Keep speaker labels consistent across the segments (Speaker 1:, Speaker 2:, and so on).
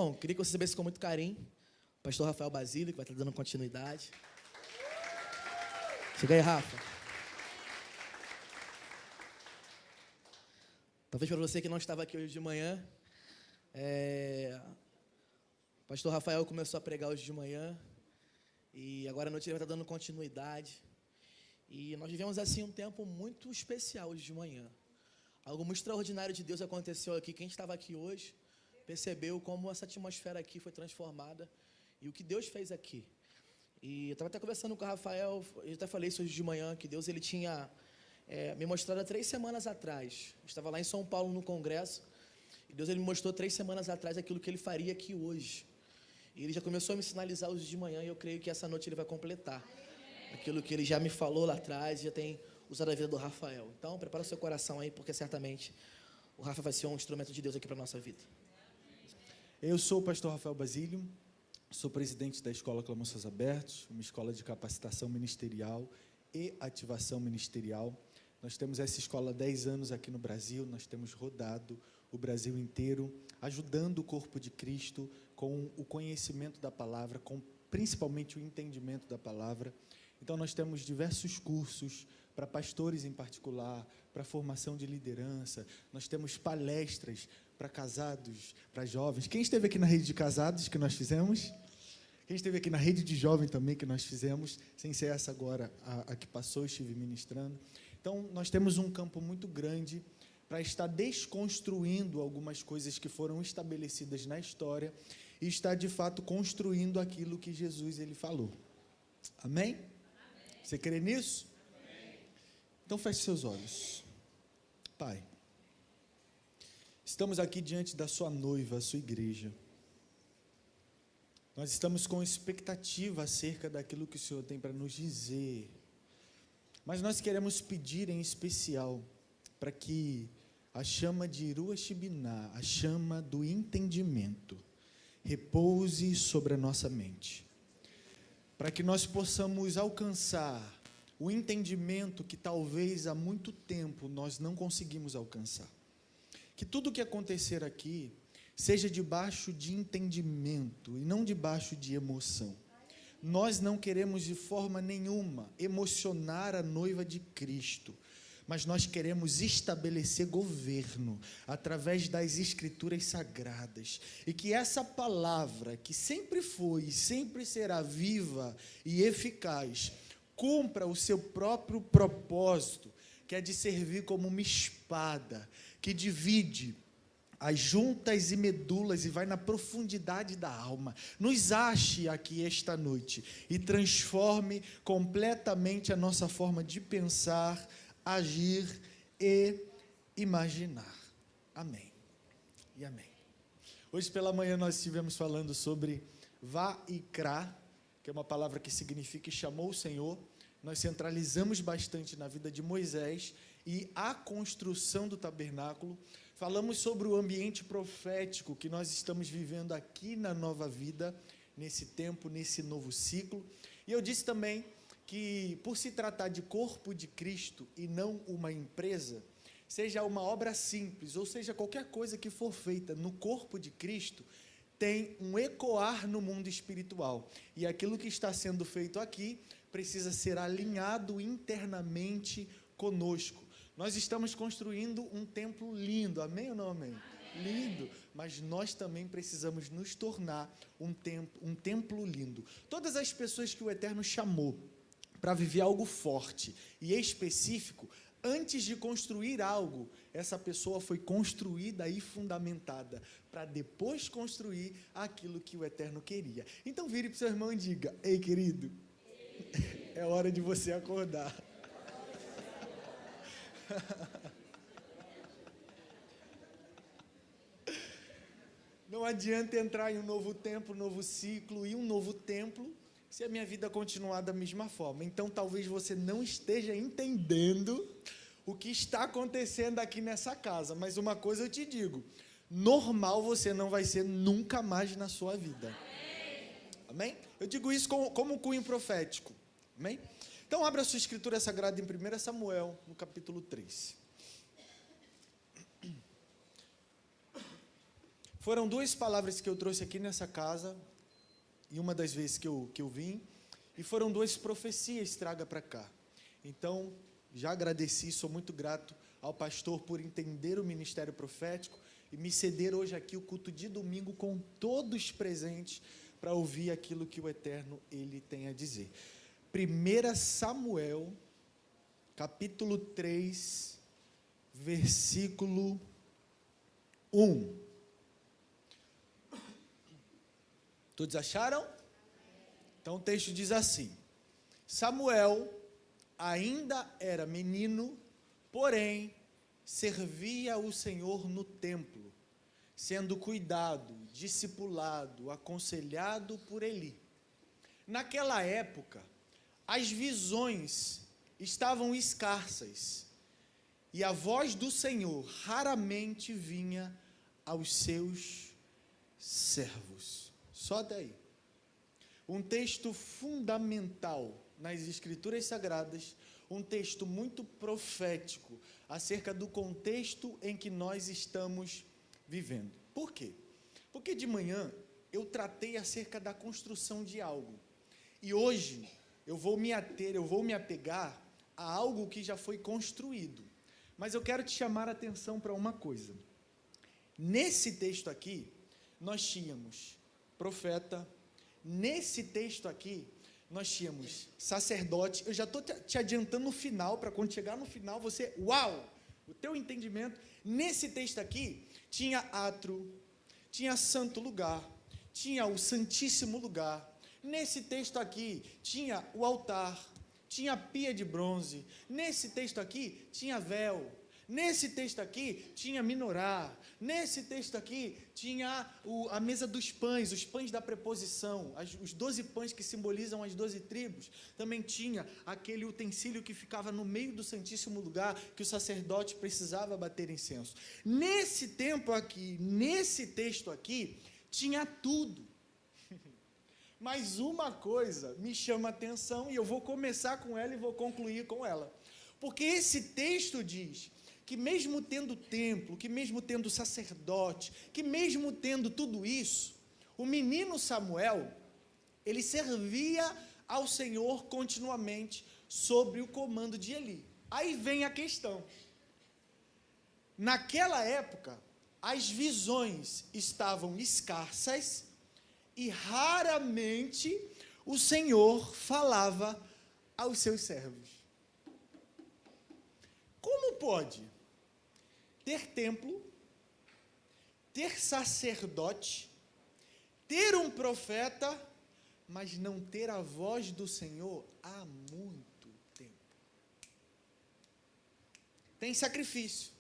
Speaker 1: Bom, queria que você recebesse com muito carinho o pastor Rafael Basílio, que vai estar dando continuidade. Chega aí, Rafa. Talvez para você que não estava aqui hoje de manhã, o pastor Rafael começou a pregar hoje de manhã e agora à noite ele vai estar dando continuidade. E nós vivemos assim um tempo muito especial hoje de manhã. Algo muito extraordinário de Deus aconteceu aqui. Quem estava aqui hoje percebeu como essa atmosfera aqui foi transformada e o que Deus fez aqui. E eu estava até conversando com o Rafael, eu até falei isso hoje de manhã, que Deus ele tinha me mostrado há 3 semanas atrás. Eu estava lá em São Paulo no congresso e Deus ele me mostrou 3 semanas atrás aquilo que ele faria aqui hoje. E ele já começou a me sinalizar hoje de manhã e eu creio que essa noite ele vai completar aquilo que ele já me falou lá atrás, já tem usado a vida do Rafael. Então, prepara o seu coração aí, porque certamente o Rafa vai ser um instrumento de Deus aqui para a nossa vida.
Speaker 2: Eu sou o pastor Rafael Basílio, sou presidente da Escola Clamor-Céus Abertos, uma escola de capacitação ministerial e ativação ministerial. Nós temos essa escola há 10 anos aqui no Brasil, nós temos rodado o Brasil inteiro, ajudando o corpo de Cristo com o conhecimento da palavra, com principalmente o entendimento da palavra. Então, nós temos diversos cursos para pastores em particular, para formação de liderança, nós temos palestras para casados, para jovens. Quem esteve aqui na rede de casados que nós fizemos? Quem esteve aqui na rede de jovem também que nós fizemos, sem ser essa agora, a que passou, estive ministrando. Então, nós temos um campo muito grande para estar desconstruindo algumas coisas que foram estabelecidas na história e estar, de fato, construindo aquilo que Jesus ele falou. Amém? Você crê nisso? Amém. Então, feche seus olhos. Pai, estamos aqui diante da sua noiva, a sua igreja. Nós estamos com expectativa acerca daquilo que o Senhor tem para nos dizer. Mas nós queremos pedir em especial para que a chama de Irua Shibiná, a chama do entendimento, repouse sobre a nossa mente. Para que nós possamos alcançar o entendimento que talvez há muito tempo nós não conseguimos alcançar. Que tudo o que acontecer aqui seja debaixo de entendimento e não debaixo de emoção. Nós não queremos de forma nenhuma emocionar a noiva de Cristo, mas nós queremos estabelecer governo através das Escrituras Sagradas, e que essa palavra, que sempre foi e sempre será viva e eficaz, cumpra o seu próprio propósito, que é de servir como uma espada, que divide as juntas e medulas e vai na profundidade da alma. Nos ache aqui esta noite e transforme completamente a nossa forma de pensar, agir e imaginar. Amém e amém. Hoje pela manhã nós estivemos falando sobre Vaikra, que é uma palavra que significa chamou o Senhor. Nós centralizamos bastante na vida de Moisés e a construção do tabernáculo. Falamos sobre o ambiente profético que nós estamos vivendo aqui na Nova Vida, nesse tempo, nesse novo ciclo. E eu disse também que, por se tratar de corpo de Cristo e não uma empresa, seja uma obra simples, ou seja, qualquer coisa que for feita no corpo de Cristo, tem um ecoar no mundo espiritual. E aquilo que está sendo feito aqui precisa ser alinhado internamente conosco. Nós estamos construindo um templo lindo, amém ou não amém? Lindo, mas nós também precisamos nos tornar um templo lindo. Todas as pessoas que o Eterno chamou para viver algo forte e específico, antes de construir algo, essa pessoa foi construída e fundamentada, para depois construir aquilo que o Eterno queria. Então vire para o seu irmão e diga: ei, querido, é hora de você acordar. Não adianta entrar em um novo tempo, um novo ciclo e um novo templo, se a minha vida continuar da mesma forma. Então, talvez você não esteja entendendo o que está acontecendo aqui nessa casa, mas uma coisa eu te digo: normal você não vai ser nunca mais na sua vida. Amém? Eu digo isso como cunho profético. Amém? Então, abra a sua escritura sagrada em 1 Samuel, no capítulo 3. Foram duas palavras que eu trouxe aqui nessa casa, e uma das vezes que eu vim, e foram duas profecias traga para cá. Então, já agradeci, sou muito grato ao pastor por entender o ministério profético e me ceder hoje aqui o culto de domingo com todos presentes para ouvir aquilo que o Eterno ele tem a dizer. 1 Samuel, capítulo 3, versículo 1. Todos acharam? Então o texto diz assim: Samuel ainda era menino, porém servia o Senhor no templo, sendo cuidado, discipulado, aconselhado por Eli. Naquela época, as visões estavam escassas, e a voz do Senhor raramente vinha aos seus servos. Só até aí. Um texto fundamental nas Escrituras Sagradas, um texto muito profético acerca do contexto em que nós estamos vivendo. Por quê? Porque de manhã eu tratei acerca da construção de algo. E hoje eu vou me apegar a algo que já foi construído. Mas eu quero te chamar a atenção para uma coisa. Nesse texto aqui, nós tínhamos profeta. Nesse texto aqui, nós tínhamos sacerdote. Eu já estou te adiantando no final, para quando chegar no final, você, uau, o teu entendimento. Nesse texto aqui, tinha átrio, tinha santo lugar, tinha o santíssimo lugar. Nesse texto aqui, tinha o altar, tinha pia de bronze. Nesse texto aqui, tinha véu. Nesse texto aqui, tinha menorá. Nesse texto aqui, tinha a mesa dos pães, os pães da preposição, os 12 pães que simbolizam as 12 tribos. Também tinha aquele utensílio que ficava no meio do santíssimo lugar, que o sacerdote precisava bater incenso. Nesse tempo aqui, nesse texto aqui, tinha tudo. Mas uma coisa me chama a atenção, e eu vou começar com ela e vou concluir com ela. Porque esse texto diz que mesmo tendo templo, que mesmo tendo sacerdote, que mesmo tendo tudo isso, o menino Samuel, ele servia ao Senhor continuamente sob o comando de Eli. Aí vem a questão. Naquela época, as visões estavam escassas e raramente o Senhor falava aos seus servos. Como pode ter templo, ter sacerdote, ter um profeta, mas não ter a voz do Senhor há muito tempo? Tem sacrifício.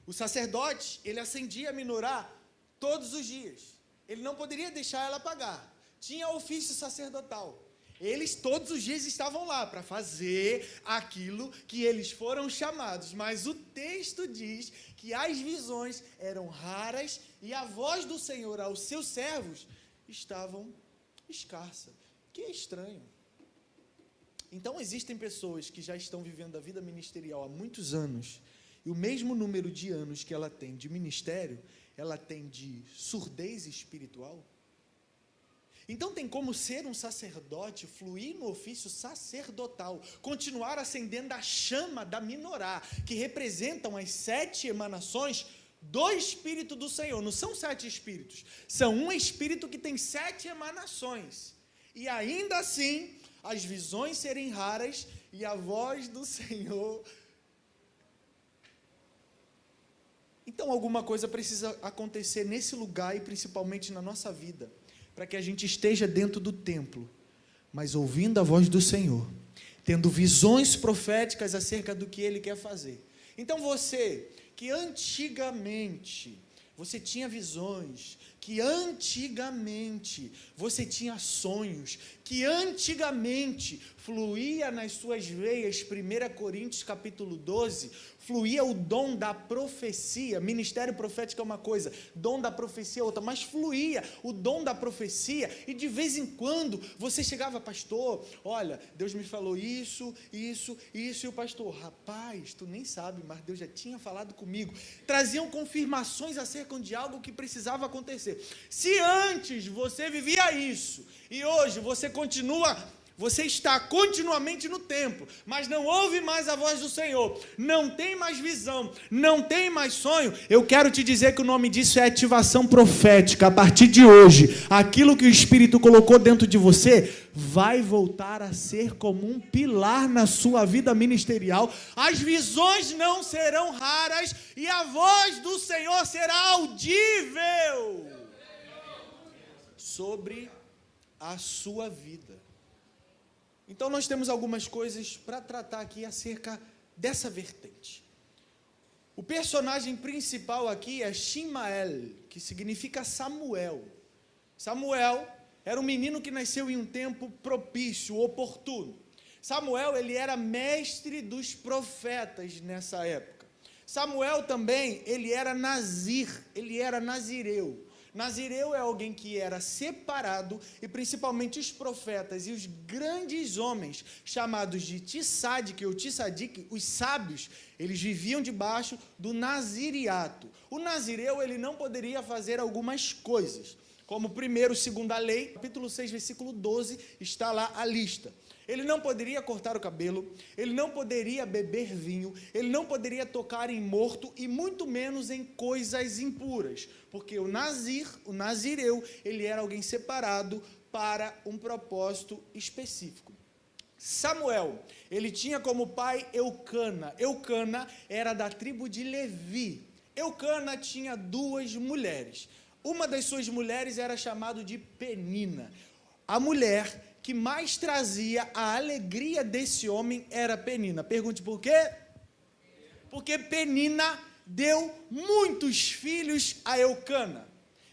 Speaker 2: O sacerdote, ele acendia a menorá todos os dias. Ele não poderia deixar ela apagar. Tinha ofício sacerdotal. Eles todos os dias estavam lá para fazer aquilo que eles foram chamados. Mas o texto diz que as visões eram raras e a voz do Senhor aos seus servos estavam escassa. Que estranho. Então existem pessoas que já estão vivendo a vida ministerial há muitos anos, e o mesmo número de anos que ela tem de ministério, ela tem de surdez espiritual. Então tem como ser um sacerdote, fluir no ofício sacerdotal, continuar acendendo a chama da menorá, que representam as 7 emanações do Espírito do Senhor. Não são 7 espíritos, são um Espírito que tem 7 emanações. E ainda assim, as visões serem raras e a voz do Senhor. Então alguma coisa precisa acontecer nesse lugar e principalmente na nossa vida, para que a gente esteja dentro do templo, mas ouvindo a voz do Senhor, tendo visões proféticas acerca do que Ele quer fazer. Então você, que antigamente, você tinha visões, que antigamente você tinha sonhos, que antigamente fluía nas suas veias, 1 Coríntios capítulo 12, fluía o dom da profecia. Ministério profético é uma coisa, dom da profecia é outra, mas fluía o dom da profecia, e de vez em quando você chegava, pastor, olha, Deus me falou isso, e o pastor, rapaz, tu nem sabe, mas Deus já tinha falado comigo. Traziam confirmações acerca de algo que precisava acontecer. Se antes você vivia isso, e hoje você está continuamente no templo, mas não ouve mais a voz do Senhor, não tem mais visão, não tem mais sonho, eu quero te dizer que o nome disso é ativação profética. A partir de hoje, aquilo que o Espírito colocou dentro de você vai voltar a ser como um pilar na sua vida ministerial. As visões não serão raras e a voz do Senhor será audível sobre a sua vida. Então nós temos algumas coisas para tratar aqui acerca dessa vertente. O personagem principal aqui é Shimael, que significa Samuel. Samuel era um menino que nasceu em um tempo propício, oportuno. Samuel, ele era mestre dos profetas nessa época. Samuel também, ele era nazir, ele era nazireu. Nazireu é alguém que era separado, e principalmente os profetas e os grandes homens, chamados de Tissadik ou Tissadik, os sábios, eles viviam debaixo do naziriato. O nazireu, ele não poderia fazer algumas coisas, como primeiro, segundo a lei, capítulo 6, versículo 12, está lá a lista. Ele não poderia cortar o cabelo, ele não poderia beber vinho, ele não poderia tocar em morto e muito menos em coisas impuras, porque o nazireu, ele era alguém separado para um propósito específico. Samuel, ele tinha como pai Eucana. Eucana era da tribo de Levi. Eucana tinha 2 mulheres. Uma das suas mulheres era chamada de Penina. A mulher que mais trazia a alegria desse homem era Penina. Pergunte por quê? Porque Penina deu muitos filhos a Eucana.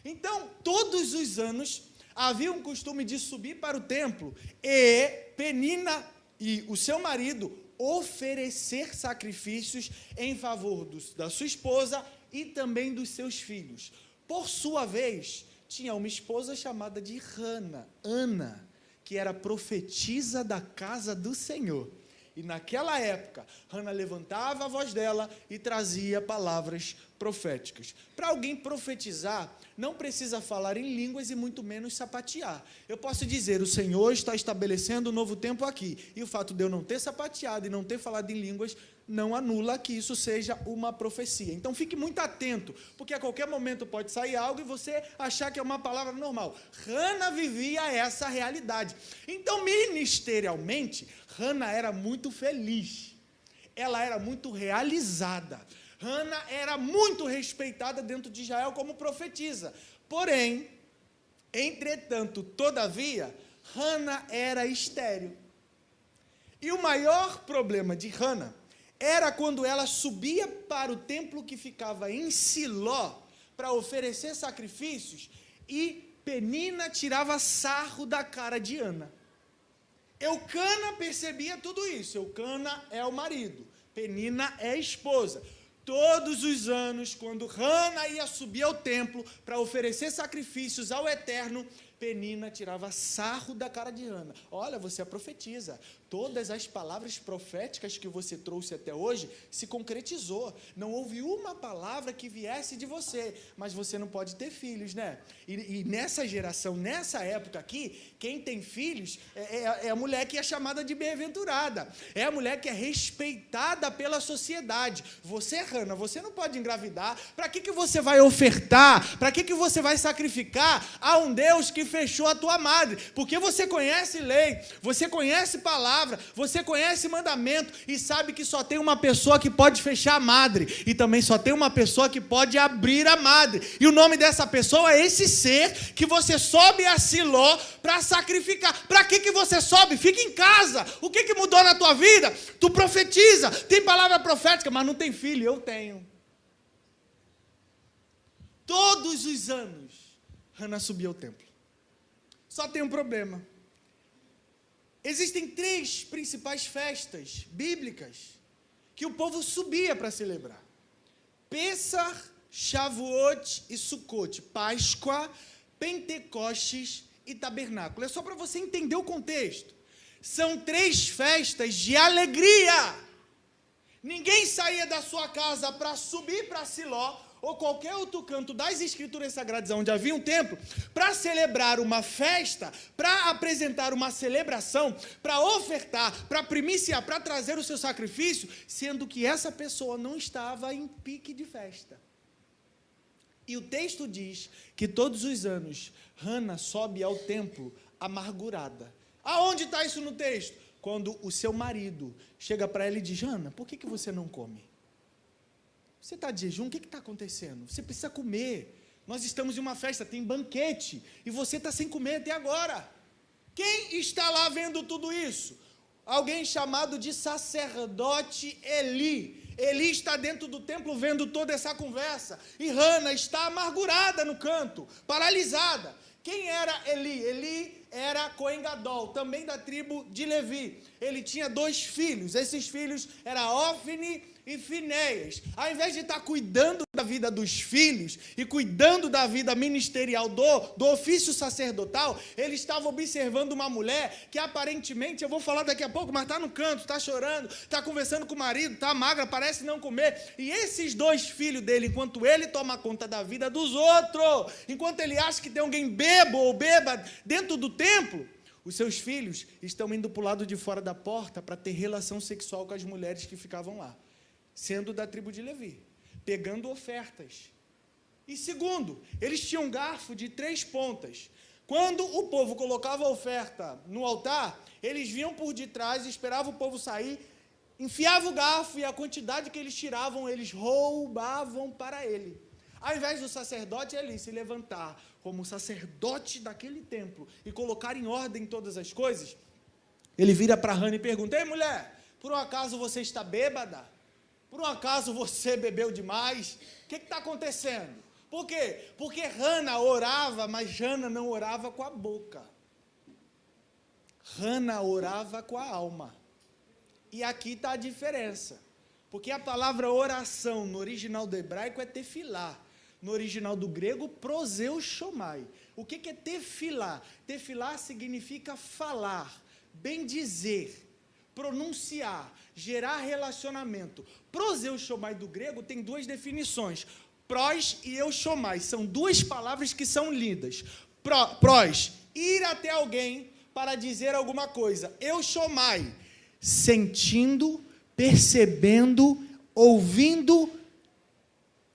Speaker 2: Então, todos os anos, havia um costume de subir para o templo e Penina e o seu marido oferecer sacrifícios em favor da sua esposa e também dos seus filhos. Por sua vez, tinha uma esposa chamada de Ana, que era profetisa da casa do Senhor. E naquela época, Ana levantava a voz dela e trazia palavras proféticas. Para alguém profetizar, não precisa falar em línguas e muito menos sapatear. Eu posso dizer, o Senhor está estabelecendo um novo tempo aqui. E o fato de eu não ter sapateado e não ter falado em línguas não anula que isso seja uma profecia. Então fique muito atento, porque a qualquer momento pode sair algo e você achar que é uma palavra normal. Ana vivia essa realidade. Então, ministerialmente, Ana era muito feliz. Ela era muito realizada. Ana era muito respeitada dentro de Israel como profetisa. Porém, entretanto, todavia, Ana era estéril. E o maior problema de Ana era quando ela subia para o templo que ficava em Siló para oferecer sacrifícios e Penina tirava sarro da cara de Ana. Eucana percebia tudo isso. Eucana é o marido, Penina é a esposa. Todos os anos, quando Ana ia subir ao templo para oferecer sacrifícios ao Eterno, Penina tirava sarro da cara de Ana. Olha, você é profetisa. Todas as palavras proféticas que você trouxe até hoje se concretizou. Não houve uma palavra que viesse de você, mas você não pode ter filhos, né? E nessa geração, nessa época aqui, quem tem filhos é a mulher que é chamada de bem-aventurada. É a mulher que é respeitada pela sociedade. Você, Ana, você não pode engravidar. Para que você vai ofertar? Para que você vai sacrificar a um Deus que fechou a tua madre? Porque você conhece lei, você conhece palavra, você conhece mandamento e sabe que só tem uma pessoa que pode fechar a madre e também só tem uma pessoa que pode abrir a madre. E o nome dessa pessoa é esse ser que você sobe a Siló para sacrificar. Para que você sobe? Fica em casa. O que mudou na tua vida? Tu profetiza, tem palavra profética, mas não tem filho. Eu tenho. Todos os anos,
Speaker 3: Hana subia ao templo. Só tem um problema. Existem 3 principais festas bíblicas que o povo subia para celebrar: Pêssar, Shavuot e Sukkot, Páscoa, Pentecostes e Tabernáculo. É só para você entender o contexto. São 3 festas de alegria. Ninguém saía da sua casa para subir para Siló ou qualquer outro canto das Escrituras Sagradas, onde havia um templo, para celebrar uma festa, para apresentar uma celebração, para ofertar, para primiciar, para trazer o seu sacrifício, sendo que essa pessoa não estava em pique de festa. E o texto diz que todos os anos, Hana sobe ao templo amargurada. Aonde está isso no texto? Quando o seu marido chega para ela e diz: Hana, por que você não come? Você está de jejum? O que está acontecendo? Você precisa comer. Nós estamos em uma festa, tem banquete, e você está sem comer até agora. Quem está lá vendo tudo isso? Alguém chamado de sacerdote Eli. Eli está dentro do templo vendo toda essa conversa. E Hana está amargurada no canto, paralisada. Quem era Eli? Eli era Cohen Gadol, também da tribo de Levi. Ele tinha 2 filhos. Esses filhos eram Ofni e Finéias. Ao invés de estar cuidando da vida dos filhos e cuidando da vida ministerial do ofício sacerdotal, ele estava observando uma mulher que aparentemente, eu vou falar daqui a pouco, mas está no canto, está chorando, está conversando com o marido, está magra, parece não comer. E esses 2 filhos dele, enquanto ele toma conta da vida dos outros, enquanto ele acha que tem alguém bebo ou beba dentro do templo, os seus filhos estão indo para o lado de fora da porta para ter relação sexual com as mulheres que ficavam lá, sendo da tribo de Levi, pegando ofertas. E segundo, eles tinham um garfo de 3 pontas. Quando o povo colocava a oferta no altar, eles vinham por detrás, esperavam o povo sair, enfiavam o garfo e a quantidade que eles tiravam, eles roubavam para ele. Ao invés do sacerdote Eli se levantar como sacerdote daquele templo e colocar em ordem todas as coisas, ele vira para Hana e pergunta: ei, mulher, por um acaso você está bêbada? Por um acaso você bebeu demais? O que está acontecendo? Por quê? Porque Hana orava, mas Hana não orava com a boca. Hana orava com a alma. E aqui está a diferença. Porque a palavra oração no original do hebraico é tefilá. No original do grego, proseuchomai. O que é tefilá? Tefilá significa falar, bendizer, pronunciar, gerar relacionamento. Proseuchomai do grego tem 2 definições. Prós e euchomai. São 2 palavras que são lidas. Prós, ir até alguém para dizer alguma coisa. Euchomai, sentindo, percebendo, ouvindo.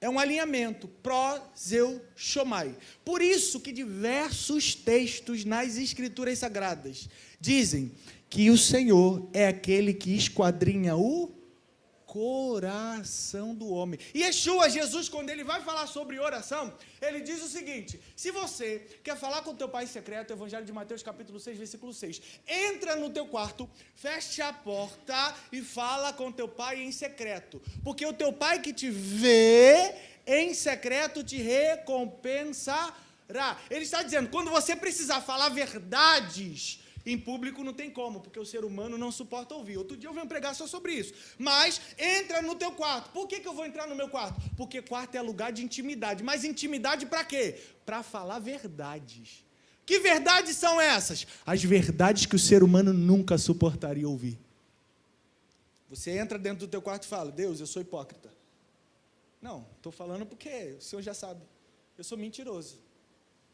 Speaker 3: É um alinhamento, proseuchomai. Por isso que diversos textos nas Escrituras Sagradas dizem que o Senhor é aquele que esquadrinha o coração do homem. E Yeshua, Jesus, quando ele vai falar sobre oração, ele diz o seguinte: se você quer falar com o teu pai em secreto, Evangelho de Mateus capítulo 6, versículo 6, entra no teu quarto, fecha a porta e fala com teu pai em secreto, porque o teu pai que te vê em secreto te recompensará. Ele está dizendo, quando você precisar falar verdades em público, não tem como, porque o ser humano não suporta ouvir. Outro dia eu venho pregar só sobre isso. Mas entra no teu quarto. Por que eu vou entrar no meu quarto? Porque quarto é lugar de intimidade. Mas intimidade para quê? Para falar verdades. Que verdades são essas? As verdades que o ser humano nunca suportaria ouvir. Você entra dentro do teu quarto e fala: Deus, eu sou hipócrita. Não, estou falando porque o Senhor já sabe. Eu sou mentiroso.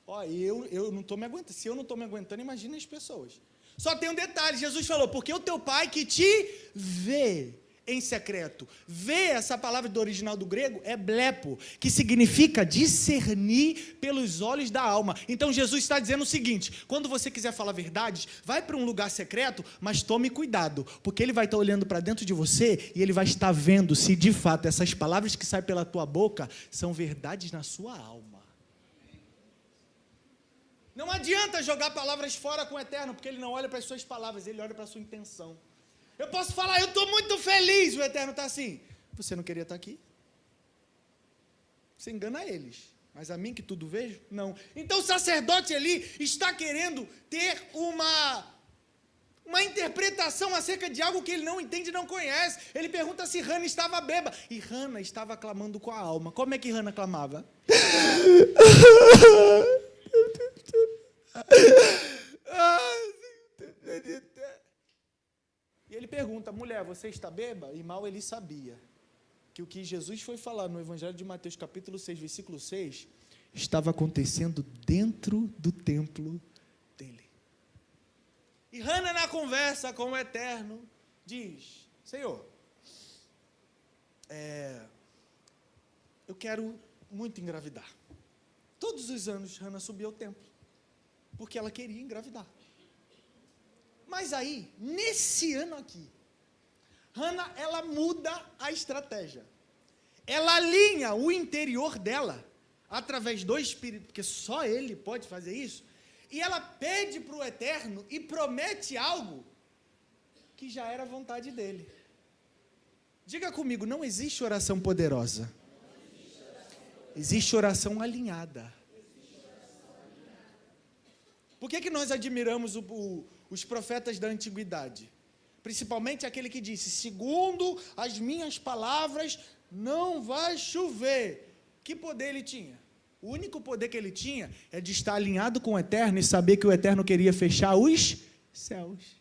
Speaker 3: Ó, eu não estou me aguentando. Se eu não estou me aguentando, imagina as pessoas. Só tem um detalhe, Jesus falou, porque o teu pai que te vê em secreto. Vê, essa palavra do original do grego, é blepo, que significa discernir pelos olhos da alma. Então Jesus está dizendo o seguinte: quando você quiser falar verdades, vai para um lugar secreto, mas tome cuidado, porque ele vai estar olhando para dentro de você e ele vai estar vendo se de fato essas palavras que saem pela tua boca são verdades na sua alma. Não adianta jogar palavras fora com o Eterno, porque ele não olha para as suas palavras, ele olha para a sua intenção. Eu posso falar, eu estou muito feliz, o Eterno está assim. Você não queria estar aqui? Você engana eles, Mas a mim que tudo vejo? Não. Então o sacerdote ali está querendo ter uma interpretação acerca de algo que ele não entende e não conhece. Ele pergunta se Hana estava bêbada. E Hana estava clamando com a alma. Como é que Hana clamava? E ele pergunta, mulher, você está bêbada? E mal ele sabia que o que Jesus foi falar no Evangelho de Mateus, capítulo 6, versículo 6, estava acontecendo dentro do templo dele. E Hana, na conversa com o Eterno, diz, Senhor, eu quero muito engravidar. Todos os anos, Hana subia ao templo, porque ela queria engravidar. Mas aí, nesse ano aqui, Hana, ela muda a estratégia. Ela alinha o interior dela, através do Espírito, porque só Ele pode fazer isso, e ela pede para o Eterno e promete algo que já era vontade dEle. Diga comigo, não existe oração poderosa. Existe oração alinhada. Por que nós admiramos os profetas da antiguidade? Principalmente aquele que disse, segundo as minhas palavras, não vai chover. Que poder ele tinha? O único poder que ele tinha é de estar alinhado com o Eterno e saber que o Eterno queria fechar os céus.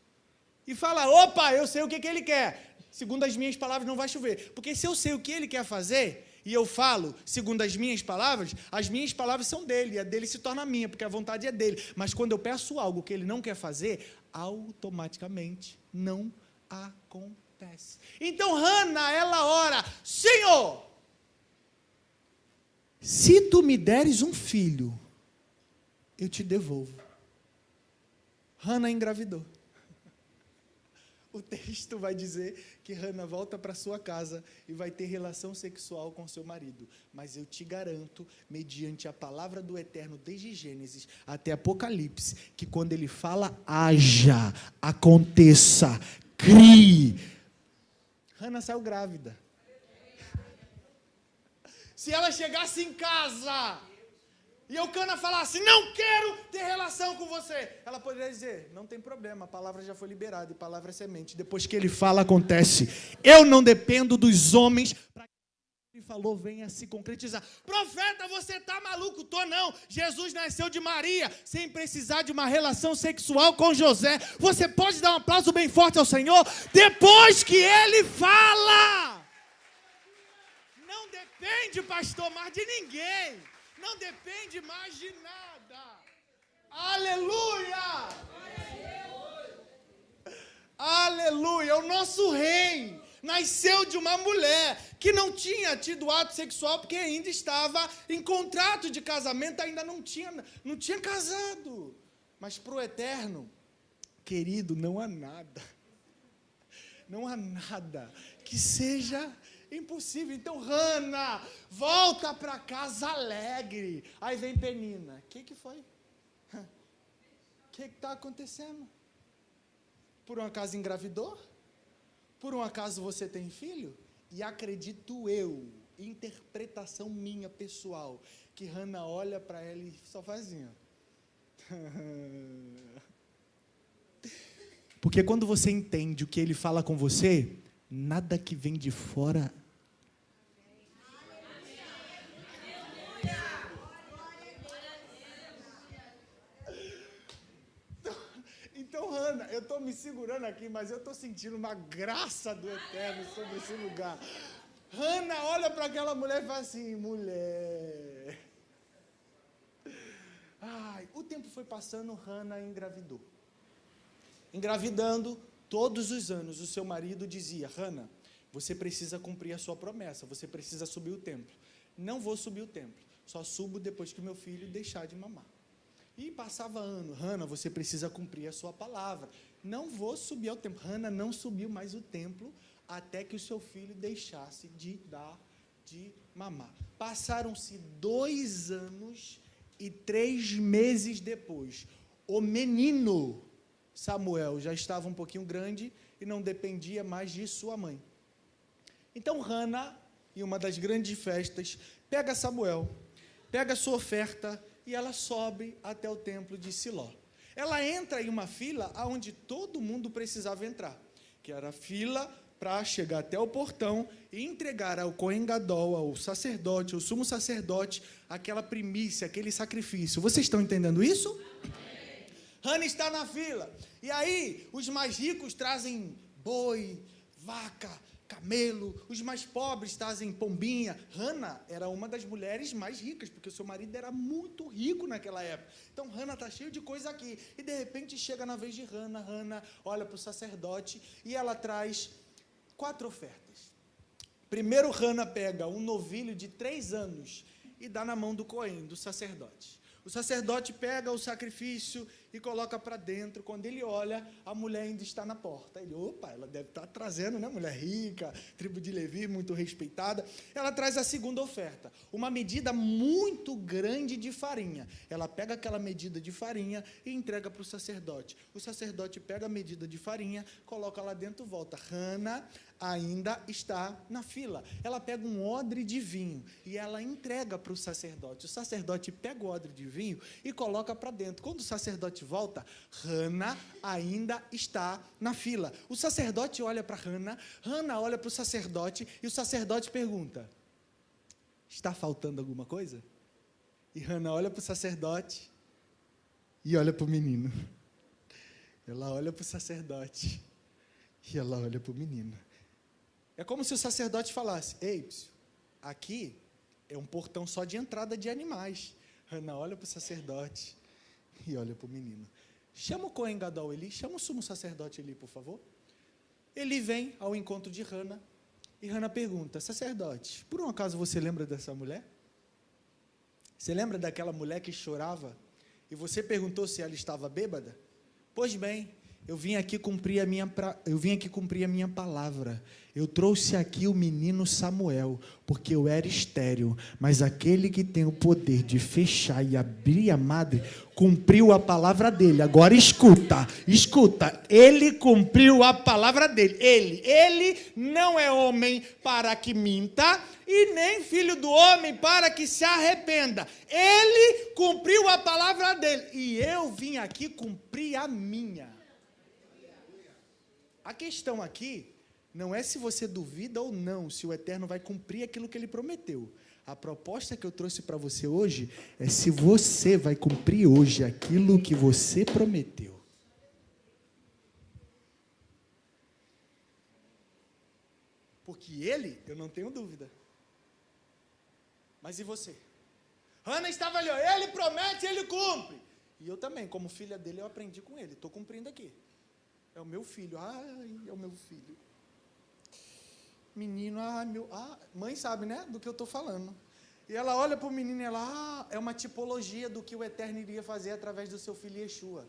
Speaker 3: E fala, opa, eu sei o que ele quer. Segundo as minhas palavras, não vai chover. Porque se eu sei o que ele quer fazer, e eu falo, segundo as minhas palavras são dele, e a dele se torna minha, porque a vontade é dele. Mas quando eu peço algo que ele não quer fazer, automaticamente não acontece. Então Hana, ela ora, Senhor, se tu me deres um filho, eu te devolvo. Hana engravidou. O texto vai dizer que Hana volta para sua casa e vai ter relação sexual com seu marido. Mas eu te garanto, mediante a palavra do Eterno, desde Gênesis até Apocalipse, que quando ele fala, haja, aconteça, crie. Hana saiu grávida. Se ela chegasse em casa e Eucana falasse, não quero ter relação com você, ela poderia dizer, não tem problema, a palavra já foi liberada e palavra é semente. Depois que ele fala, acontece. Eu não dependo dos homens para que ele falou venha se concretizar. Profeta, você está maluco? Tô não. Jesus nasceu de Maria sem precisar de uma relação sexual com José. Você pode dar um aplauso bem forte ao Senhor? Depois que ele fala. Não depende, pastor, mais de ninguém. Não depende mais de nada. Aleluia! Aleluia! O nosso rei nasceu de uma mulher que não tinha tido ato sexual porque ainda estava em contrato de casamento, ainda não tinha casado. Mas para o Eterno, querido, não há nada que seja impossível. Então Hana volta para casa alegre. Aí vem Penina. O que foi? O que está acontecendo? Por um acaso engravidou? Por um acaso você tem filho? E acredito eu, interpretação minha pessoal, que Hana olha para ela e só faz assim, ó. Porque quando você entende o que ele fala com você, nada que vem de fora. Então, Hana, eu estou me segurando aqui, mas eu estou sentindo uma graça do Eterno sobre esse lugar. Hana olha para aquela mulher e fala assim, mulher. Ai, o tempo foi passando, Hana engravidou. Engravidando, todos os anos, o seu marido dizia, Hana, você precisa cumprir a sua promessa, você precisa subir o templo. Não vou subir o templo, só subo depois que meu filho deixar de mamar. E passava ano, Hana, você precisa cumprir a sua palavra. Não vou subir ao templo. Hana não subiu mais o templo até que o seu filho deixasse de mamar. Passaram-se 2 anos e 3 meses depois, o menino Samuel já estava um pouquinho grande e não dependia mais de sua mãe. Então Hana, em uma das grandes festas, pega pega a sua oferta e ela sobe até o templo de Siló. Ela entra em uma fila onde todo mundo precisava entrar, que era a fila para chegar até o portão e entregar ao Cohen Gadol, ao sacerdote, ao sumo sacerdote, aquela primícia, aquele sacrifício. Vocês estão entendendo isso? Hana está na fila. E aí, os mais ricos trazem boi, vaca, camelo. Os mais pobres trazem pombinha. Hana era uma das mulheres mais ricas, porque o seu marido era muito rico naquela época. Então, Hana está cheio de coisa aqui. E, de repente, chega na vez de Hana. Hana olha para o sacerdote e ela traz 4 ofertas. Primeiro, Hana pega um novilho de 3 anos e dá na mão do Cohen, do sacerdote. O sacerdote pega o sacrifício e coloca para dentro. Quando ele olha, a mulher ainda está na porta. Ele, opa, ela deve estar trazendo, né? Mulher rica, tribo de Levi, muito respeitada. Ela traz a segunda oferta, uma medida muito grande de farinha. Ela pega aquela medida de farinha e entrega para o sacerdote. O sacerdote pega a medida de farinha, coloca lá dentro, volta. Hana ainda está na fila. Ela pega um odre de vinho e ela entrega para o sacerdote. O sacerdote pega o odre de vinho e coloca para dentro. Quando o sacerdote volta, Hana ainda está na fila. O sacerdote olha para Hana, Hana olha para o sacerdote e o sacerdote pergunta: está faltando alguma coisa? E Hana olha para o sacerdote e olha para o menino. Ela olha para o sacerdote e ela olha para o menino. É como se o sacerdote falasse: ei, aqui é um portão só de entrada de animais. Hana olha para o sacerdote e olha para o menino. Chama o Cohen Gadol Eli, chama o sumo sacerdote Eli, por favor. Ele vem ao encontro de Hana e Hana pergunta: sacerdote, por um acaso você lembra dessa mulher? Você lembra daquela mulher que chorava e você perguntou se ela estava bêbada? Pois bem, eu vim aqui cumprir a minha palavra. Eu trouxe aqui o menino Samuel, porque eu era estéril, mas aquele que tem o poder de fechar e abrir a madre, cumpriu a palavra dele. Agora escuta, ele cumpriu a palavra dele. Ele não é homem para que minta, e nem filho do homem para que se arrependa. Ele cumpriu a palavra dele, e eu vim aqui cumprir a minha. A questão aqui não é se você duvida ou não, se o Eterno vai cumprir aquilo que Ele prometeu. A proposta que eu trouxe para você hoje é se você vai cumprir hoje aquilo que você prometeu. Porque Ele, eu não tenho dúvida. Mas e você? Hana estava ali, Ele promete, Ele cumpre. E eu também, como filha dele, eu aprendi com Ele, estou cumprindo aqui. É o meu filho, é o meu filho. Menino, mãe sabe, né, do que eu estou falando. E ela olha para o menino e ela, é uma tipologia do que o Eterno iria fazer através do seu filho Yeshua.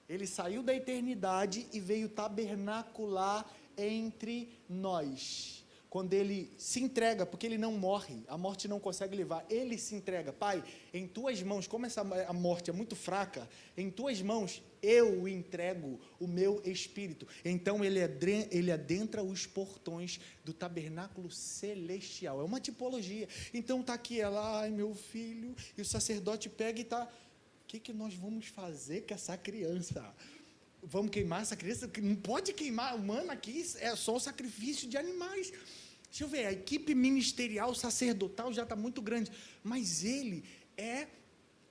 Speaker 3: Ele saiu da eternidade e veio tabernacular entre nós. Quando ele se entrega, porque ele não morre, a morte não consegue levar, ele se entrega. Pai, em tuas mãos, como a morte é muito fraca, em tuas mãos eu entrego o meu espírito. Então ele adentra os portões do tabernáculo celestial. É uma tipologia. Então está aqui ela, ai meu filho, e o sacerdote pega e está, o que nós vamos fazer com essa criança? Vamos queimar essa criança? Não pode queimar, mano, aqui é só um sacrifício de animais. Deixa eu ver, a equipe ministerial, sacerdotal já está muito grande, mas ele é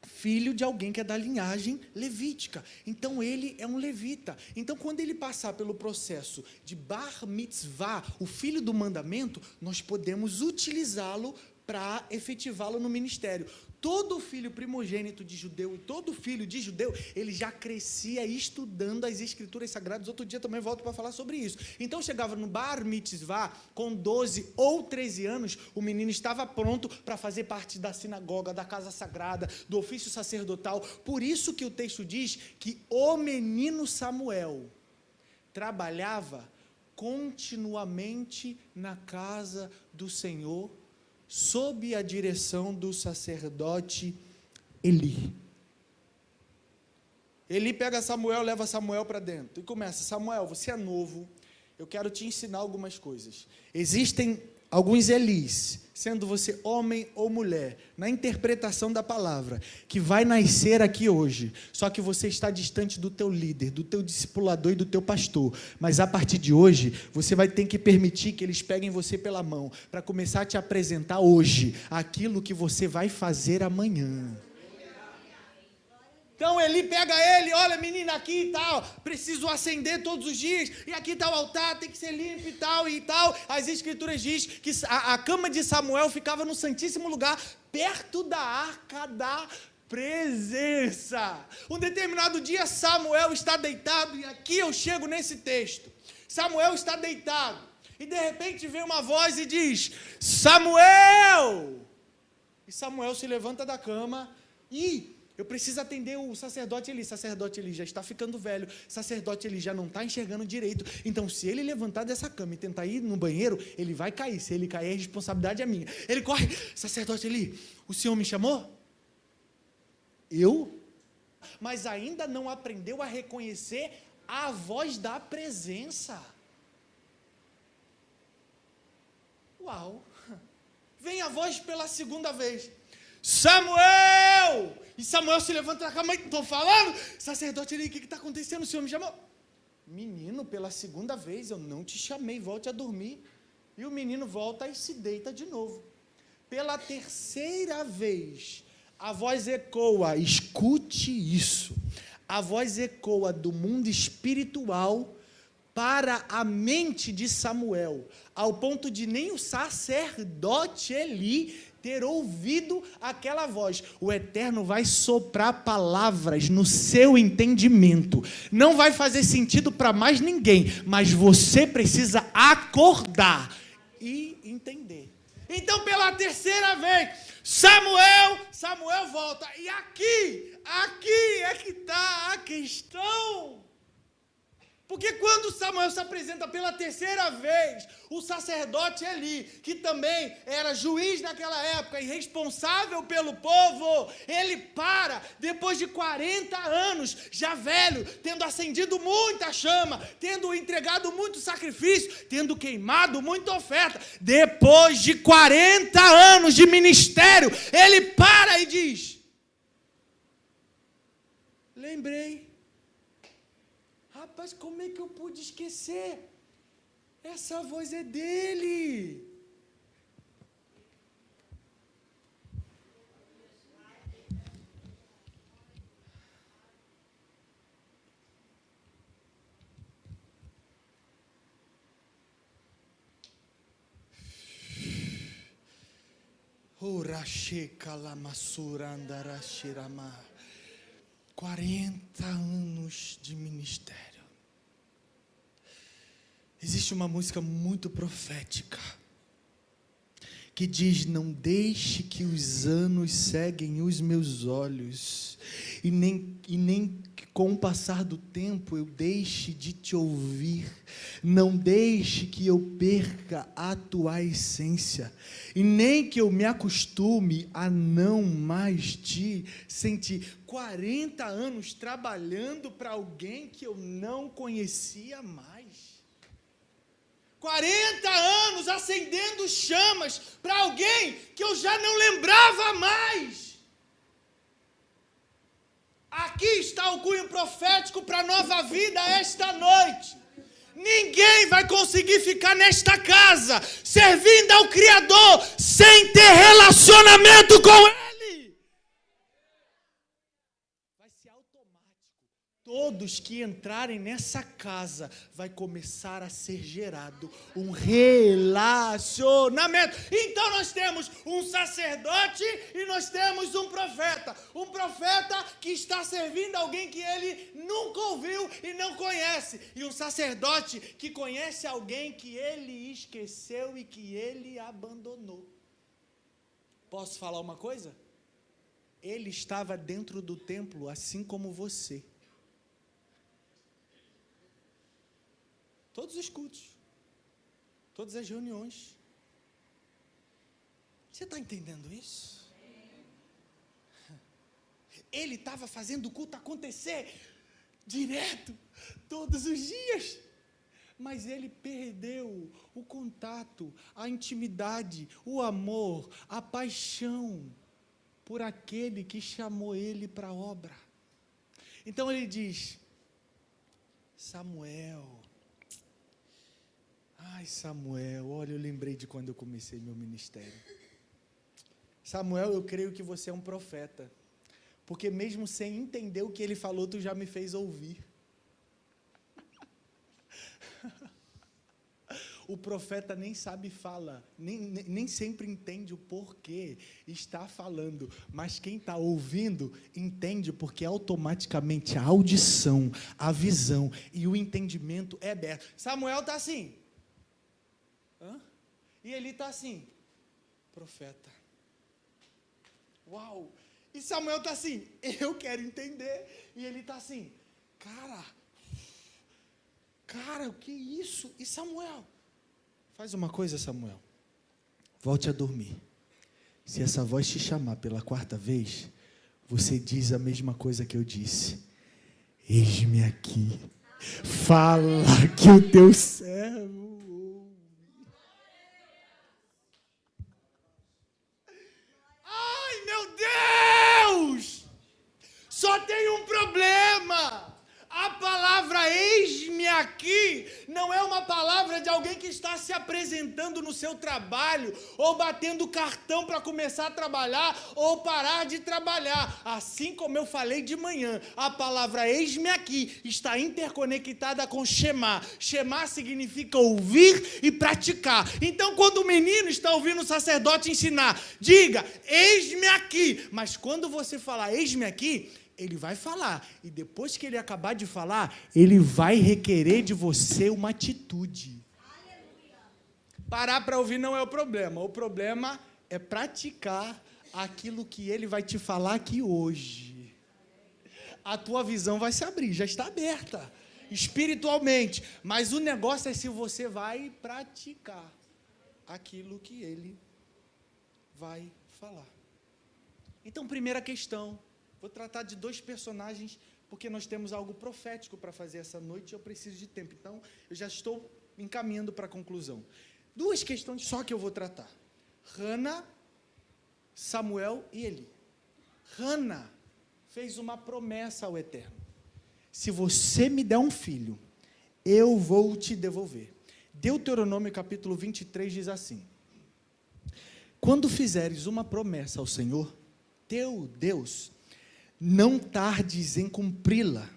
Speaker 3: filho de alguém que é da linhagem levítica, então ele é um levita. Então quando ele passar pelo processo de bar mitzvah, o filho do mandamento, nós podemos utilizá-lo para efetivá-lo no ministério. Todo filho primogênito de judeu e todo filho de judeu, ele já crescia estudando as escrituras sagradas. Outro dia também volto para falar sobre isso. Então chegava no bar mitzvah, com 12 ou 13 anos, o menino estava pronto para fazer parte da sinagoga, da casa sagrada, do ofício sacerdotal. Por isso que o texto diz que o menino Samuel trabalhava continuamente na casa do Senhor, sob a direção do sacerdote Eli. Eli pega Samuel, leva Samuel para dentro e começa: Samuel, você é novo, eu quero te ensinar algumas coisas. Existem
Speaker 2: alguns Elis, sendo você homem ou mulher, na interpretação da palavra, que vai nascer aqui hoje, só que você está distante do teu líder, do teu discipulador e do teu pastor, mas a partir de hoje, você vai ter que permitir que eles peguem você pela mão, para começar a te apresentar hoje, aquilo que você vai fazer amanhã.
Speaker 3: Então Eli pega ele, olha, menina, aqui e tal, preciso acender todos os dias, e aqui está o altar, tem que ser limpo e tal, e tal. As escrituras dizem que a cama de Samuel ficava no santíssimo lugar, perto da arca da presença. Um determinado dia Samuel está deitado, e aqui eu chego nesse texto. Samuel está deitado, e de repente vem uma voz e diz, Samuel! E Samuel se levanta da cama e... eu preciso atender o sacerdote Eli já está ficando velho, sacerdote Eli já não está enxergando direito, então se ele levantar dessa cama e tentar ir no banheiro, ele vai cair, se ele cair a responsabilidade é minha. Ele corre, sacerdote Eli, o senhor me chamou? Eu? Mas ainda não aprendeu a reconhecer a voz da presença. Uau! Vem a voz pela segunda vez, Samuel! E Samuel se levanta da cama, estou falando, sacerdote Eli, o que está acontecendo? O senhor me chamou? Menino, pela segunda vez eu não te chamei, volte a dormir. E o menino volta e se deita de novo. Pela terceira vez, a voz ecoa, escute isso, a voz ecoa do mundo espiritual para a mente de Samuel, ao ponto de nem o sacerdote Eli ter ouvido aquela voz. O Eterno vai soprar palavras no seu entendimento. Não vai fazer sentido para mais ninguém, mas você precisa acordar e entender. Então, pela terceira vez, Samuel volta. E aqui é que está a questão. Porque quando Samuel se apresenta pela terceira vez, o sacerdote Eli, que também era juiz naquela época e responsável pelo povo, ele para, depois de 40 anos, já velho, tendo acendido muita chama, tendo entregado muito sacrifício, tendo queimado muita oferta, depois de 40 anos de ministério, ele para e diz, lembrei, rapaz, como é que eu pude esquecer? Essa voz é dele. Urasheka lamassurandarashirama. 40 anos de ministério. Existe uma música muito profética que diz, não deixe que os anos ceguem os meus olhos, e nem que com o passar do tempo eu deixe de te ouvir, não deixe que eu perca a tua essência, e nem que eu me acostume a não mais te sentir. 40 anos trabalhando para alguém que eu não conhecia mais. 40 anos acendendo chamas para alguém que eu já não lembrava mais. Aqui está o cunho profético para a nova vida esta noite. Ninguém vai conseguir ficar nesta casa servindo ao Criador sem ter relacionamento com Ele. Vai ser automático. Todos que entrarem nessa casa vai começar a ser gerado um relacionamento. Então nós temos um sacerdote e nós temos um profeta. Um profeta que está servindo alguém que ele nunca ouviu e não conhece. E um sacerdote que conhece alguém que ele esqueceu e que ele abandonou. Posso falar uma coisa? Ele estava dentro do templo assim como você. Todos os cultos, todas as reuniões. Você está entendendo isso? Ele estava fazendo o culto acontecer direto, todos os dias. mas ele perdeu o contato, a intimidade, o amor, a paixão por aquele que chamou ele para a obra. Então ele diz: Samuel, Samuel, olha, eu lembrei de quando eu comecei meu ministério. Samuel, eu creio que você é um profeta, porque mesmo sem entender o que ele falou, tu já me fez ouvir. O profeta nem sabe falar, nem sempre entende o porquê está falando, mas quem está ouvindo entende, porque automaticamente a audição, a visão e o entendimento é aberto. Samuel está assim, e ele está assim, profeta. Uau! E Samuel está assim, eu quero entender, e ele está assim, cara, o que é isso? E Samuel? Faz uma coisa, Samuel, volte a dormir. Se essa voz te chamar pela 4ª vez, você diz a mesma coisa que eu disse: eis-me aqui, fala que o teu servo ouve. Ai, meu Deus! Só tem um problema. A palavra eis-me aqui não é uma palavra de alguém que está se apresentando no seu trabalho, ou batendo cartão para começar a trabalhar, ou parar de trabalhar. Assim como eu falei de manhã, a palavra eis-me aqui está interconectada com Shema. Shema significa ouvir e praticar. Então, quando o menino está ouvindo o sacerdote ensinar, diga, eis-me aqui. Mas quando você falar eis-me aqui, ele vai falar, e depois que ele acabar de falar, ele vai requerer de você uma atitude. Aleluia. Parar para ouvir não é o problema é praticar aquilo que ele vai te falar aqui hoje. A tua visão vai se abrir, já está aberta, espiritualmente, mas o negócio é se você vai praticar aquilo que ele vai falar. Então, primeira questão, vou tratar de 2 personagens, porque nós temos algo profético para fazer essa noite e eu preciso de tempo. Então, eu já estou encaminhando para a conclusão. 2 questões só que eu vou tratar. Hana, Samuel e Eli. Hana fez uma promessa ao Eterno: se você me der um filho, eu vou te devolver. Deuteronômio capítulo 23 diz assim: quando fizeres uma promessa ao Senhor, teu Deus, não tardes em cumpri-la,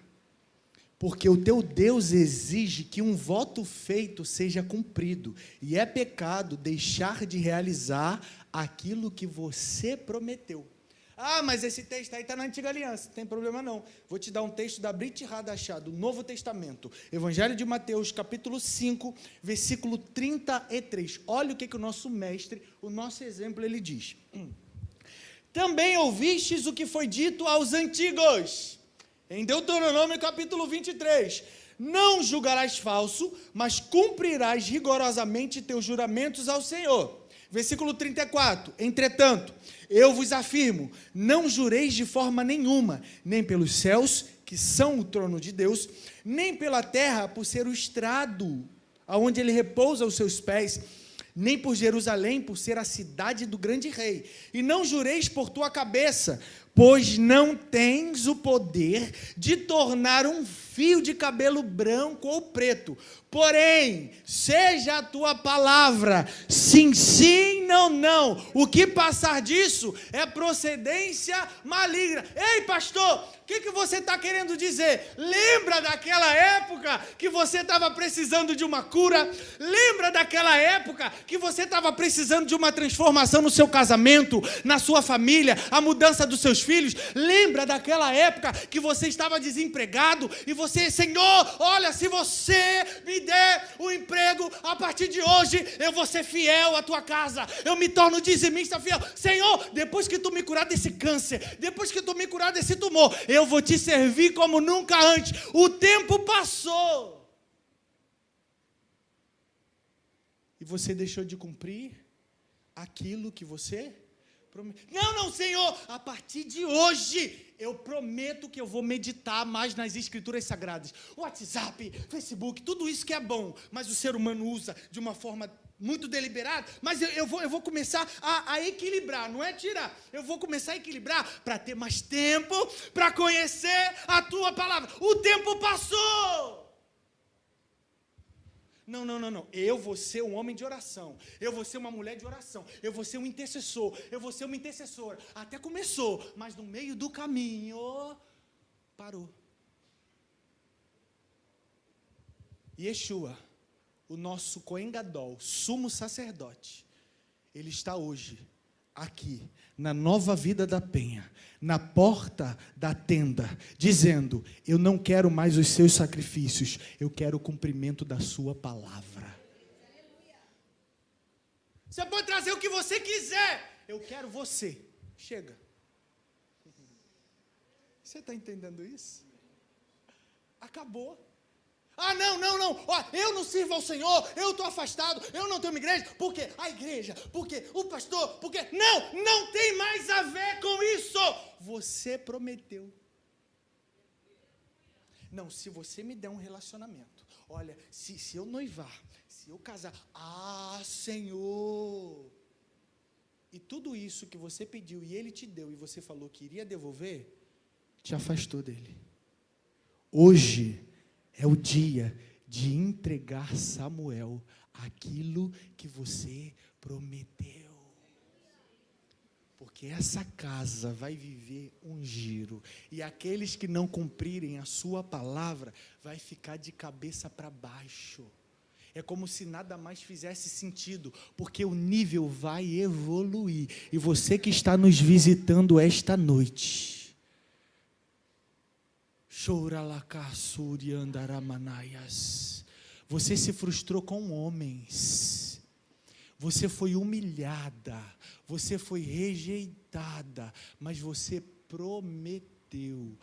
Speaker 3: porque o teu Deus exige que um voto feito seja cumprido, e é pecado deixar de realizar aquilo que você prometeu. Mas esse texto aí está na Antiga Aliança, não tem problema não. Vou te dar um texto da Brit Hadashah, do Novo Testamento, Evangelho de Mateus, capítulo 5, versículo 33. Olha o que o nosso mestre, o nosso exemplo, ele diz. Também ouvistes o que foi dito aos antigos, em Deuteronômio capítulo 23, não julgarás falso, mas cumprirás rigorosamente teus juramentos ao Senhor. Versículo 34, entretanto, eu vos afirmo, não jureis de forma nenhuma, nem pelos céus, que são o trono de Deus, nem pela terra, por ser o estrado, aonde ele repousa os seus pés, nem por Jerusalém, por ser a cidade do grande rei. E não jureis por tua cabeça, pois não tens o poder de tornar um fio de cabelo branco ou preto. Porém, seja a tua palavra, sim, sim, não, não. O que passar disso é procedência maligna. Ei, pastor, o que você está querendo dizer? Lembra daquela época que você estava precisando de uma cura? Lembra daquela época que você estava precisando de uma transformação no seu casamento, na sua família, a mudança dos seus filhos? Lembra daquela época que você estava desempregado e você, Senhor, olha, se você me der o emprego, a partir de hoje eu vou ser fiel à tua casa, eu me torno dizimista fiel. Senhor, depois que tu me curar desse câncer, depois que tu me curar desse tumor, eu vou te servir como nunca antes. O tempo passou e você deixou de cumprir aquilo que você Não, Senhor, a partir de hoje, eu prometo que eu vou meditar mais nas Escrituras Sagradas. WhatsApp, Facebook, tudo isso que é bom, mas o ser humano usa de uma forma muito deliberada, mas eu vou começar a equilibrar, não é tirar. Eu vou começar a equilibrar para ter mais tempo, para conhecer a tua palavra. O tempo passou. Não. Eu vou ser um homem de oração. Eu vou ser uma mulher de oração. Eu vou ser um intercessor. Eu vou ser uma intercessora. Até começou, mas no meio do caminho, parou. Yeshua, o nosso Cohen Gadol, sumo sacerdote, ele está hoje aqui, na Nova Vida da Penha, na porta da tenda, dizendo: eu não quero mais os seus sacrifícios, eu quero o cumprimento da sua palavra. Você pode trazer o que você quiser, eu quero você. Chega. Você está entendendo isso? Acabou. Não. Ó, eu não sirvo ao Senhor, eu estou afastado, eu não tenho uma igreja. Por quê? A igreja, por quê? O pastor, por quê? Não tem mais a ver com isso. Você prometeu. Não, se você me der um relacionamento, olha, se eu noivar, se eu casar, Senhor. E tudo isso que você pediu e Ele te deu e você falou que iria devolver, te afastou dele. Hoje é o dia de entregar Samuel aquilo que você prometeu. Porque essa casa vai viver um giro. E aqueles que não cumprirem a sua palavra, vai ficar de cabeça para baixo. É como se nada mais fizesse sentido, porque o nível vai evoluir. E você que está nos visitando esta noite, você se frustrou com homens, você foi humilhada, você foi rejeitada, mas você prometeu,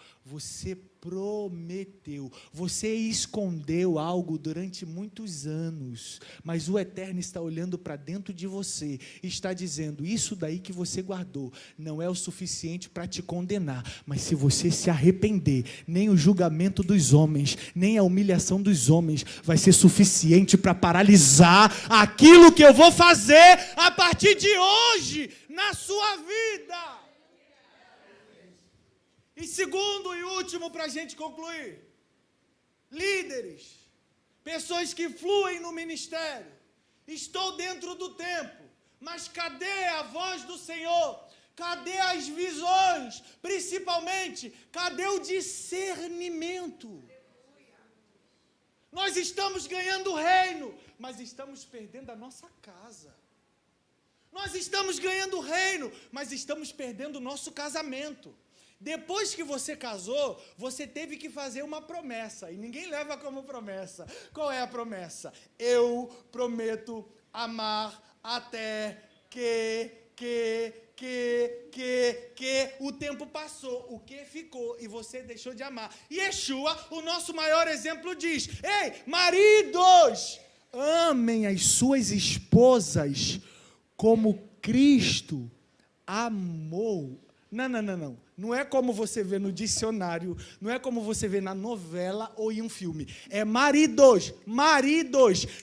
Speaker 3: você escondeu algo durante muitos anos, mas o Eterno está olhando para dentro de você, e está dizendo: isso daí que você guardou, não é o suficiente para te condenar, mas se você se arrepender, nem o julgamento dos homens, nem a humilhação dos homens, vai ser suficiente para paralisar aquilo que eu vou fazer a partir de hoje, na sua vida. E segundo e último, para a gente concluir, líderes, pessoas que fluem no ministério. Estou dentro do tempo, mas cadê a voz do Senhor? Cadê as visões? Principalmente, cadê o discernimento? Nós estamos ganhando o reino, mas estamos perdendo a nossa casa. Nós estamos ganhando o reino, mas estamos perdendo o nosso casamento. Depois que você casou, você teve que fazer uma promessa, e ninguém leva como promessa. Qual é a promessa? Eu prometo amar até que o tempo passou, o que ficou, e você deixou de amar. Yeshua, o nosso maior exemplo, diz: ei, maridos, amem as suas esposas como Cristo amou. Não é como você vê no dicionário, não é como você vê na novela ou em um filme. É maridos,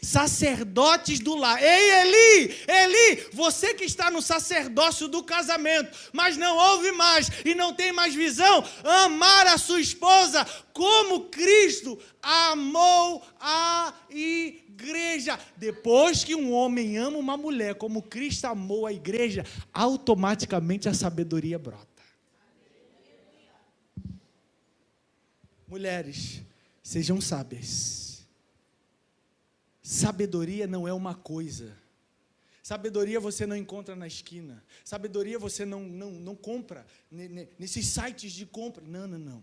Speaker 3: sacerdotes do lar. Ei, Eli, você que está no sacerdócio do casamento, mas não ouve mais e não tem mais visão, amar a sua esposa como Cristo amou a igreja. Depois que um homem ama uma mulher como Cristo amou a igreja, automaticamente a sabedoria brota. Mulheres, sejam sábias. Sabedoria não é uma coisa. Sabedoria você não encontra na esquina. Sabedoria você não compra nesses sites de compra. Não.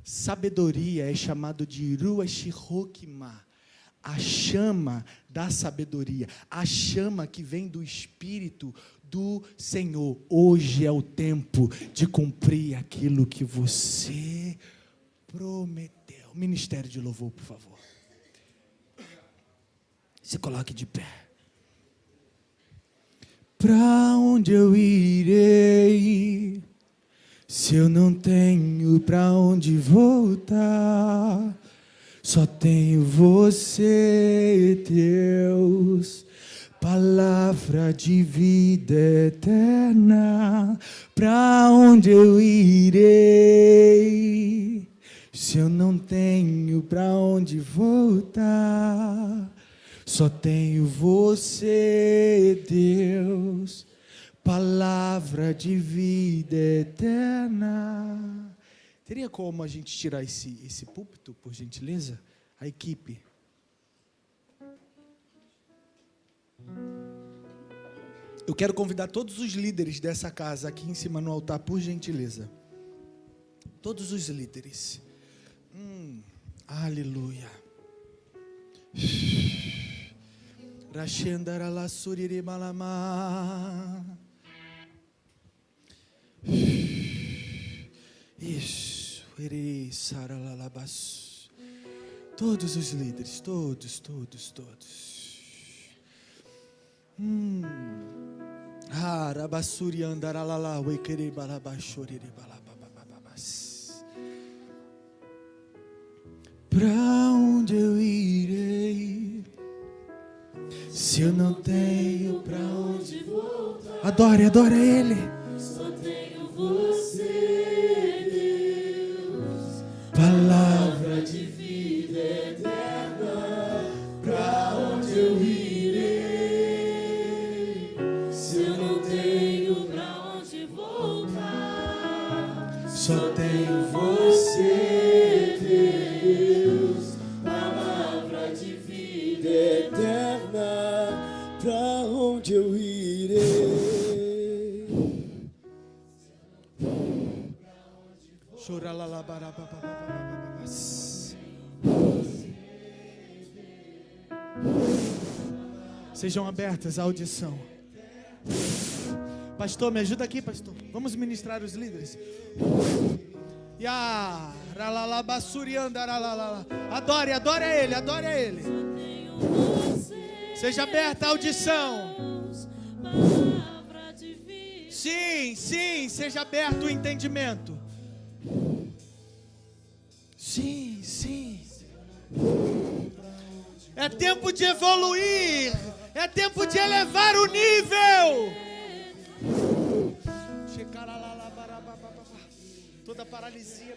Speaker 3: Sabedoria é chamado de Ruach Hokmah, a chama da sabedoria, a chama que vem do Espírito do Senhor. Hoje é o tempo de cumprir aquilo que você prometeu. Ministério de louvor, por favor. Se coloque de pé.
Speaker 2: Pra onde eu irei, se eu não tenho pra onde voltar? Só tenho você, Deus, palavra de vida eterna. Pra onde eu irei, se eu não tenho pra onde voltar? Só tenho você, Deus, palavra de vida eterna. Teria como a gente tirar esse púlpito, por gentileza? A equipe. Eu quero convidar todos os líderes dessa casa aqui em cima no altar, por gentileza. Todos os líderes. Aleluia. Rashendarala suriri malama. Isso. Saralabas. Todos os líderes, todos. Rabasuri andaralala, wekere balabashori balabababas. Pra onde eu irei, se eu não tenho pra onde voltar? Adore Ele.
Speaker 4: Só tenho você, Deus,
Speaker 2: Palavra
Speaker 4: de vida eterna. Pra onde eu irei, se eu não tenho pra onde voltar?
Speaker 2: só tenho você,
Speaker 4: Deus, palavra de vida eterna. Pra onde eu irei?
Speaker 2: Sejam abertas a audição. Pastor, me ajuda aqui, pastor. Vamos ministrar os líderes. Adore a Ele. Seja aberta a audição. Sim, seja aberto o entendimento. Sim. É tempo de evoluir. É tempo de elevar o nível. Toda paralisia.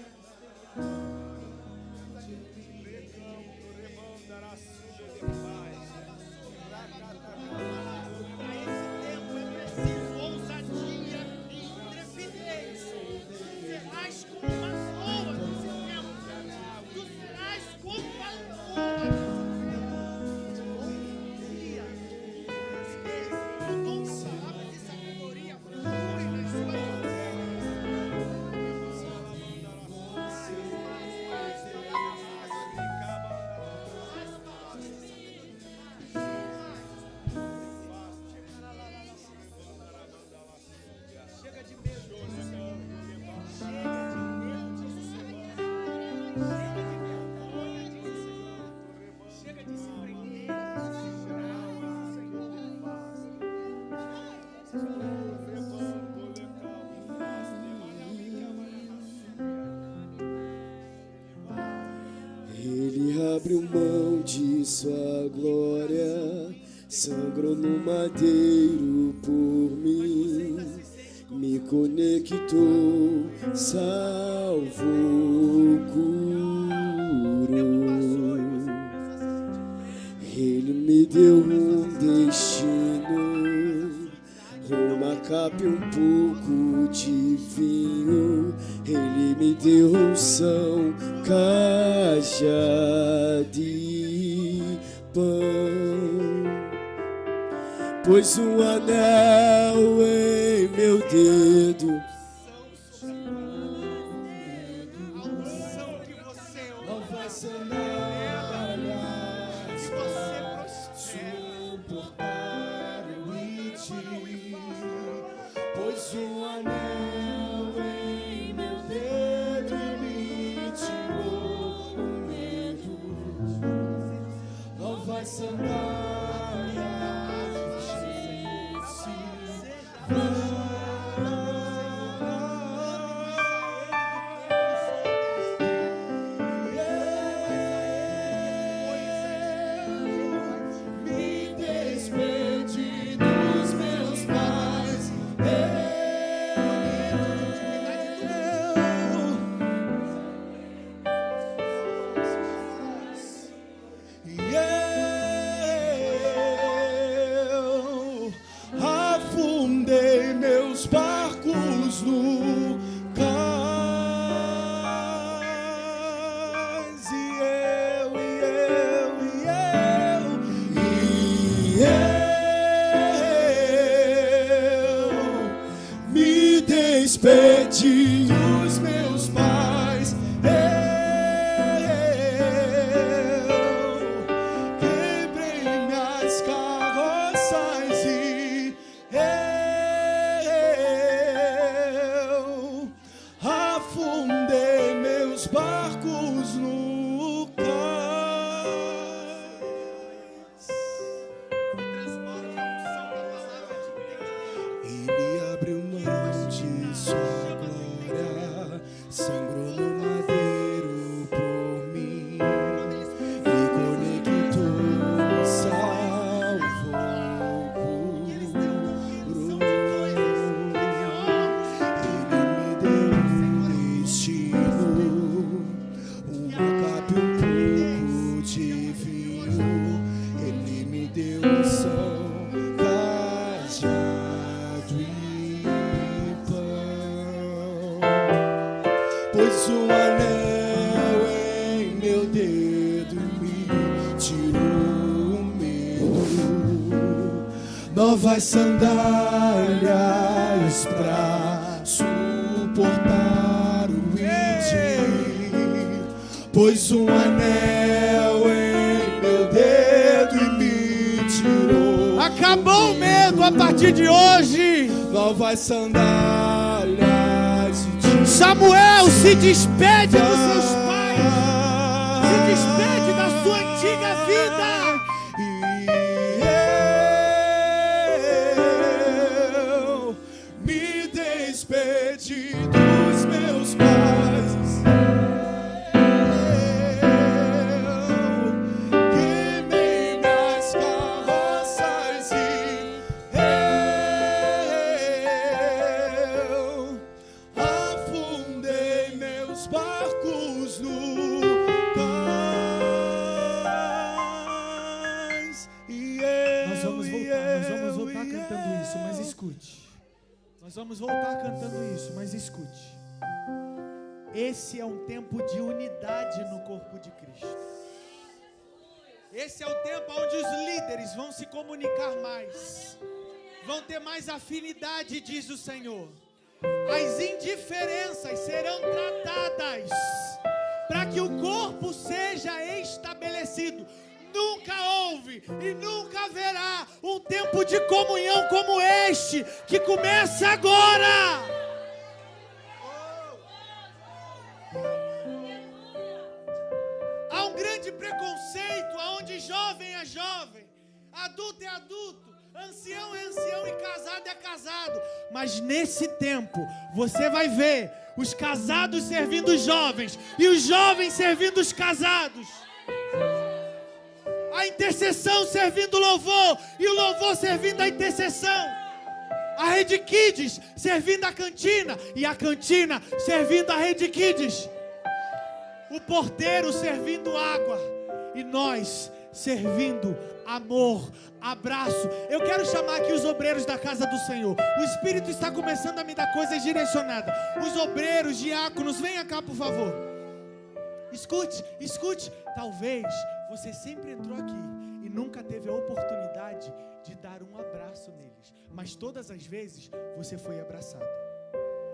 Speaker 4: Ele abriu mão de sua glória, sangrou no madeiro por mim, me conectou, salvou, curou. Ele me deu um destino, uma capa e um pouco de vinho. Ele me deu unção, cajado e pão. Pôs um anel em meu dedo. Não vai sandália, se você suportar o limite. Pôs um anel em meu dedo e me tirou o medo. Não vai sandália,
Speaker 3: barcos no cais. Transporte a unção da palavra de Deus.
Speaker 4: Ele abriu mão de sua glória, sangrou no madeiro por mim, me conectou, salvou, curou. Ele me deu um destino, uma capa e um pouco de vinho. Ele me deu unção, cajado e pão. Pôs um anel em meu dedo e me tirou o medo. Novas sandálias pra suportar o índio. Pôs um anel em meu dedo e me tirou.
Speaker 3: Acabou o medo a partir de hoje.
Speaker 4: Novas sandálias de
Speaker 3: Samuel, se despede dos seus pais. Se despede da sua antiga vida.
Speaker 4: E eu me despedi dos meus pais. Eu queimei minhas carroças e eu afundei meus barcos no cais.
Speaker 2: Nós vamos voltar cantando isso, mas escute. Nós vamos voltar cantando isso, mas escute. Esse é um tempo de unidade no corpo de Cristo. Esse é o tempo onde os líderes vão se comunicar mais, vão ter mais afinidade, diz o Senhor. As indiferenças serão tratadas para que o corpo seja estabelecido. Nunca houve e nunca haverá um tempo de comunhão como este, que começa agora. Há um grande preconceito onde jovem é jovem, adulto é adulto, ancião é ancião e casado é casado. Mas nesse tempo você vai ver os casados servindo os jovens e os jovens servindo os casados. A intercessão servindo o louvor e o louvor servindo a intercessão. A Rede Kids servindo a cantina e a cantina servindo a Rede Kids. O porteiro servindo água e nós servindo amor, abraço. Eu quero chamar aqui os obreiros da casa do Senhor. O Espírito está começando a me dar coisas direcionadas. Os obreiros, diáconos, venham cá, por favor. Escute, escute. Talvez você sempre entrou aqui e nunca teve a oportunidade de dar um abraço neles, mas todas as vezes você foi abraçado.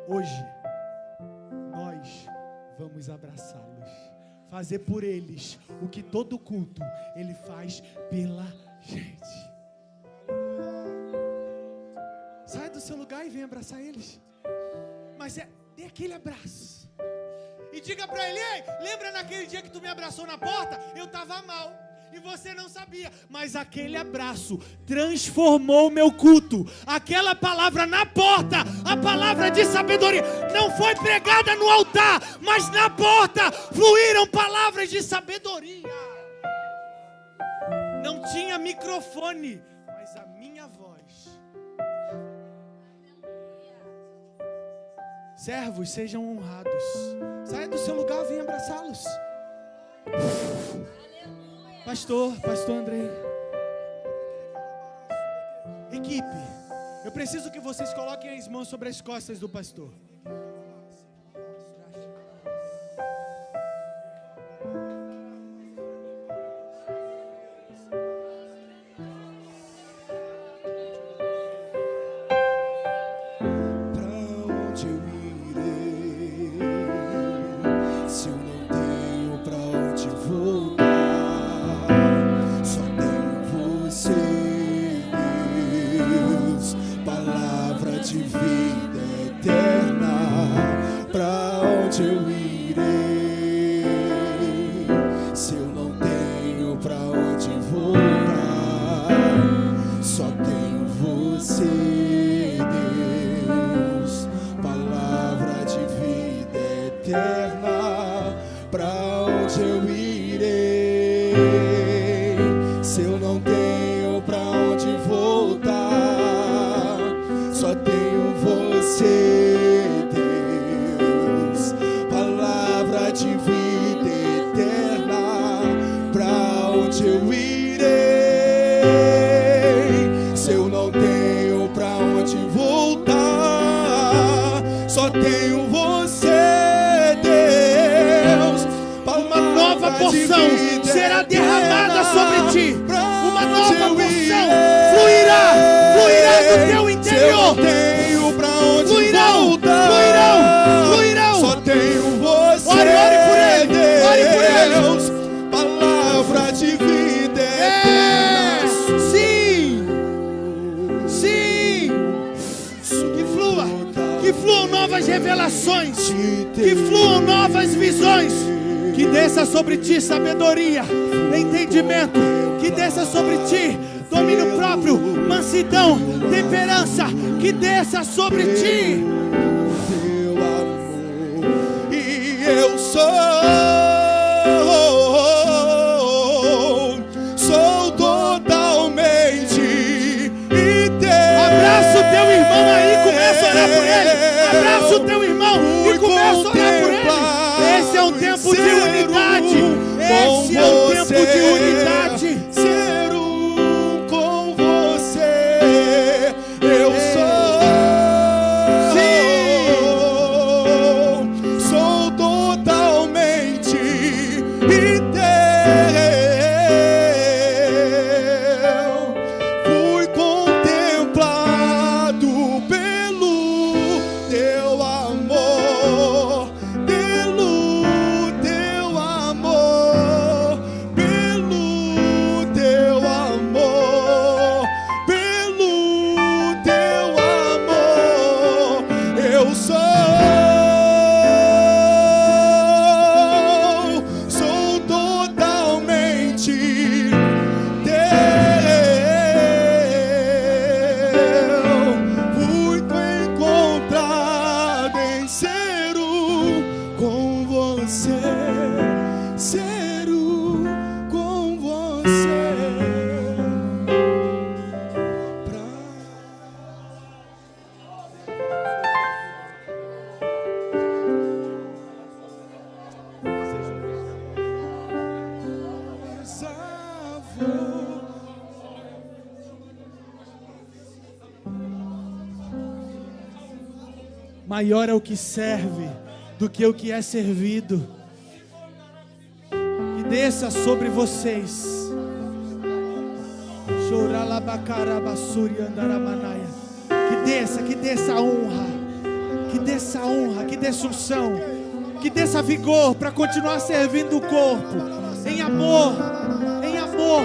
Speaker 2: Hoje nós vamos abraçá-los, fazer por eles o que todo culto ele faz pela gente. Sai do seu lugar e vem abraçar eles. Mas dê aquele abraço e diga para ele: ei, lembra naquele dia que tu me abraçou na porta? Eu estava mal e você não sabia, mas aquele abraço transformou o meu culto. Aquela palavra na porta, a palavra de sabedoria, não foi pregada no altar, mas na porta fluíram palavras de sabedoria. Não tinha microfone, mas a minha voz. Servos, sejam honrados. Saia do seu lugar, venha abraçá-los. Pastor Andrei. Equipe, eu preciso que vocês coloquem as mãos sobre as costas do pastor.
Speaker 4: De vida eterna. onde eu irei? Se eu não tenho pra onde voltar, só tenho você, Deus, palavra de vida eterna. Pra onde eu irei? Se eu não tenho pra onde voltar, só tenho você, Deus.
Speaker 3: Uma nova porção será derramada sobre ti. Uma nova porção fluirá do teu interior.
Speaker 4: Tenho pra onde
Speaker 3: Fluirão.
Speaker 4: Só tenho você,
Speaker 3: Ore por ele.
Speaker 4: Deus, palavra de vida eterna.
Speaker 3: Sim. Que fluam novas revelações, que fluam novas visões, que desça sobre ti sabedoria, entendimento, que desça sobre ti domínio próprio, mansidão, temperança, que desça sobre ti.
Speaker 4: Teu amor, e eu sou totalmente inteiro.
Speaker 3: Abraça o teu irmão aí, começa a orar por ele. Abraça o teu irmão e começa a orar por ele. Esse é um tempo de unidade. Esse é um tempo de unidade.
Speaker 4: Ser um com você, eu sou totalmente inteiro. Fui contemplado pelo teu amor, pelo teu amor, pelo teu amor, pelo teu amor. Eu sou totalmente teu. Fui encontrado em ser um com você, ser um com você.
Speaker 3: Maior é o que serve do que o que é servido. Que desça sobre vocês. Que desça a honra. Que desça a honra, que desça unção. Que desça vigor para continuar servindo o corpo. Em amor. Em amor.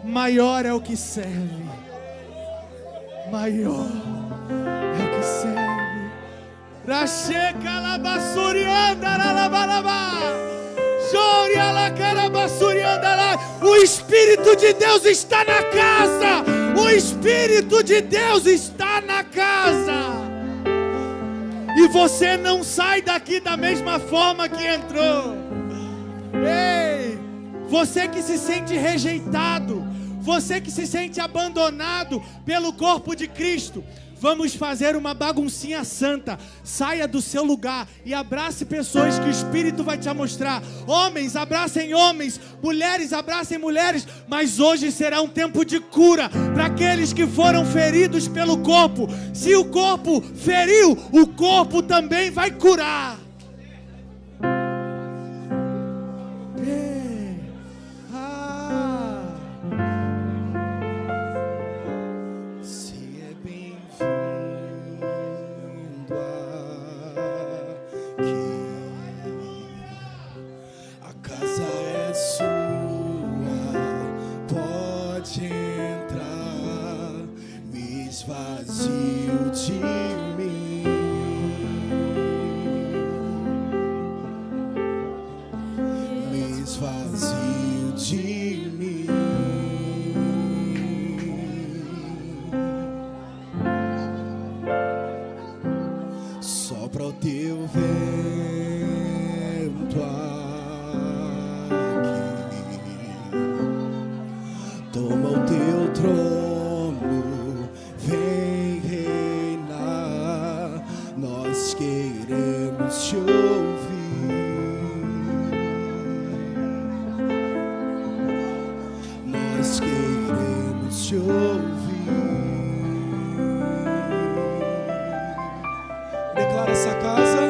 Speaker 3: Maior é o que serve. Maior é o que serve. Racheka labassurianda lalabalaba. Choria la carabassurianda lá. O Espírito de Deus está na casa. O Espírito de Deus está na casa. E você não sai daqui da mesma forma que entrou. Ei, você que se sente rejeitado, você que se sente abandonado pelo corpo de Cristo, vamos fazer uma baguncinha santa. Saia do seu lugar e abrace pessoas que o Espírito vai te mostrar. Homens, abracem homens. Mulheres, abracem mulheres. Mas hoje será um tempo de cura para aqueles que foram feridos pelo corpo. Se o corpo feriu, o corpo também vai curar.
Speaker 4: Vazio de mim, teu vento aqui, toma o teu trono, vem reinar, nós queremos te ouvir, nós queremos te ouvir. Declara essa casa.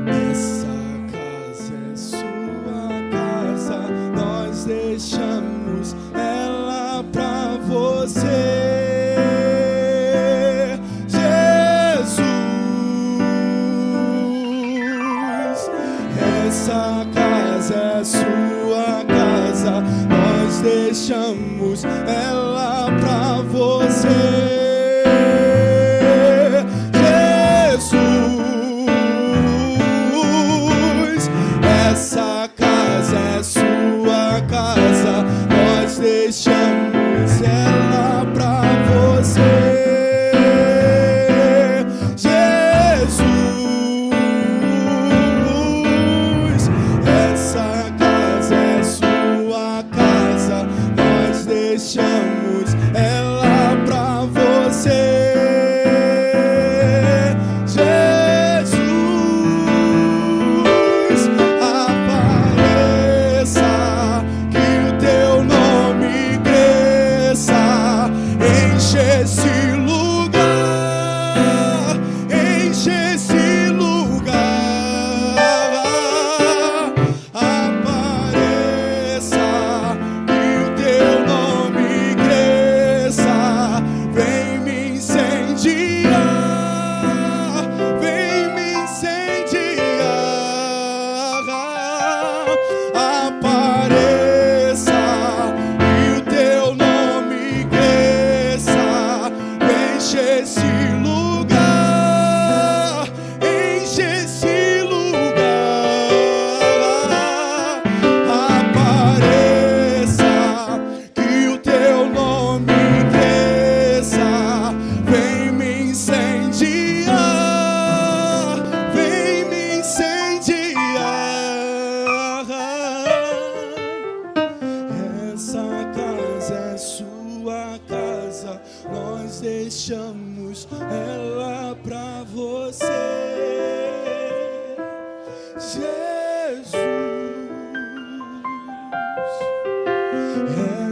Speaker 4: Essa casa é sua casa, nós deixamos ela pra você, Jesus. Essa casa é sua casa, nós deixamos ela pra você. Essa casa é sua casa, nós deixamos ela pra você, Jesus. Essa casa é sua casa, nós deixamos ela pra você. Esse lugar, enche esse lugar, apareça e o teu nome cresça, vem me incendiar, vem me incendiar, apareça e o teu nome cresça. Enche esse lugar, enche esse lugar, apareça, que o teu nome cresça, vem me incendiar, vem me incendiar. Essa casa é sua casa, nós deixamos ela pra você, Jesus.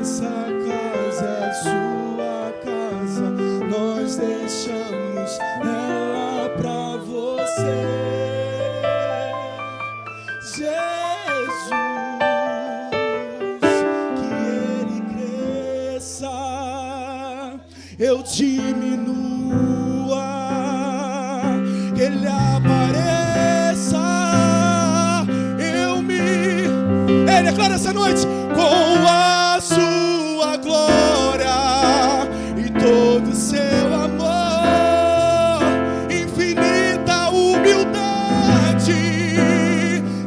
Speaker 4: Essa casa é sua casa, nós deixamos ela pra você, Jesus. Que ele cresça, eu diminua, que ele apareça, eu me... Ei, declara essa noite, com a sua glória e todo o seu amor, infinita humildade,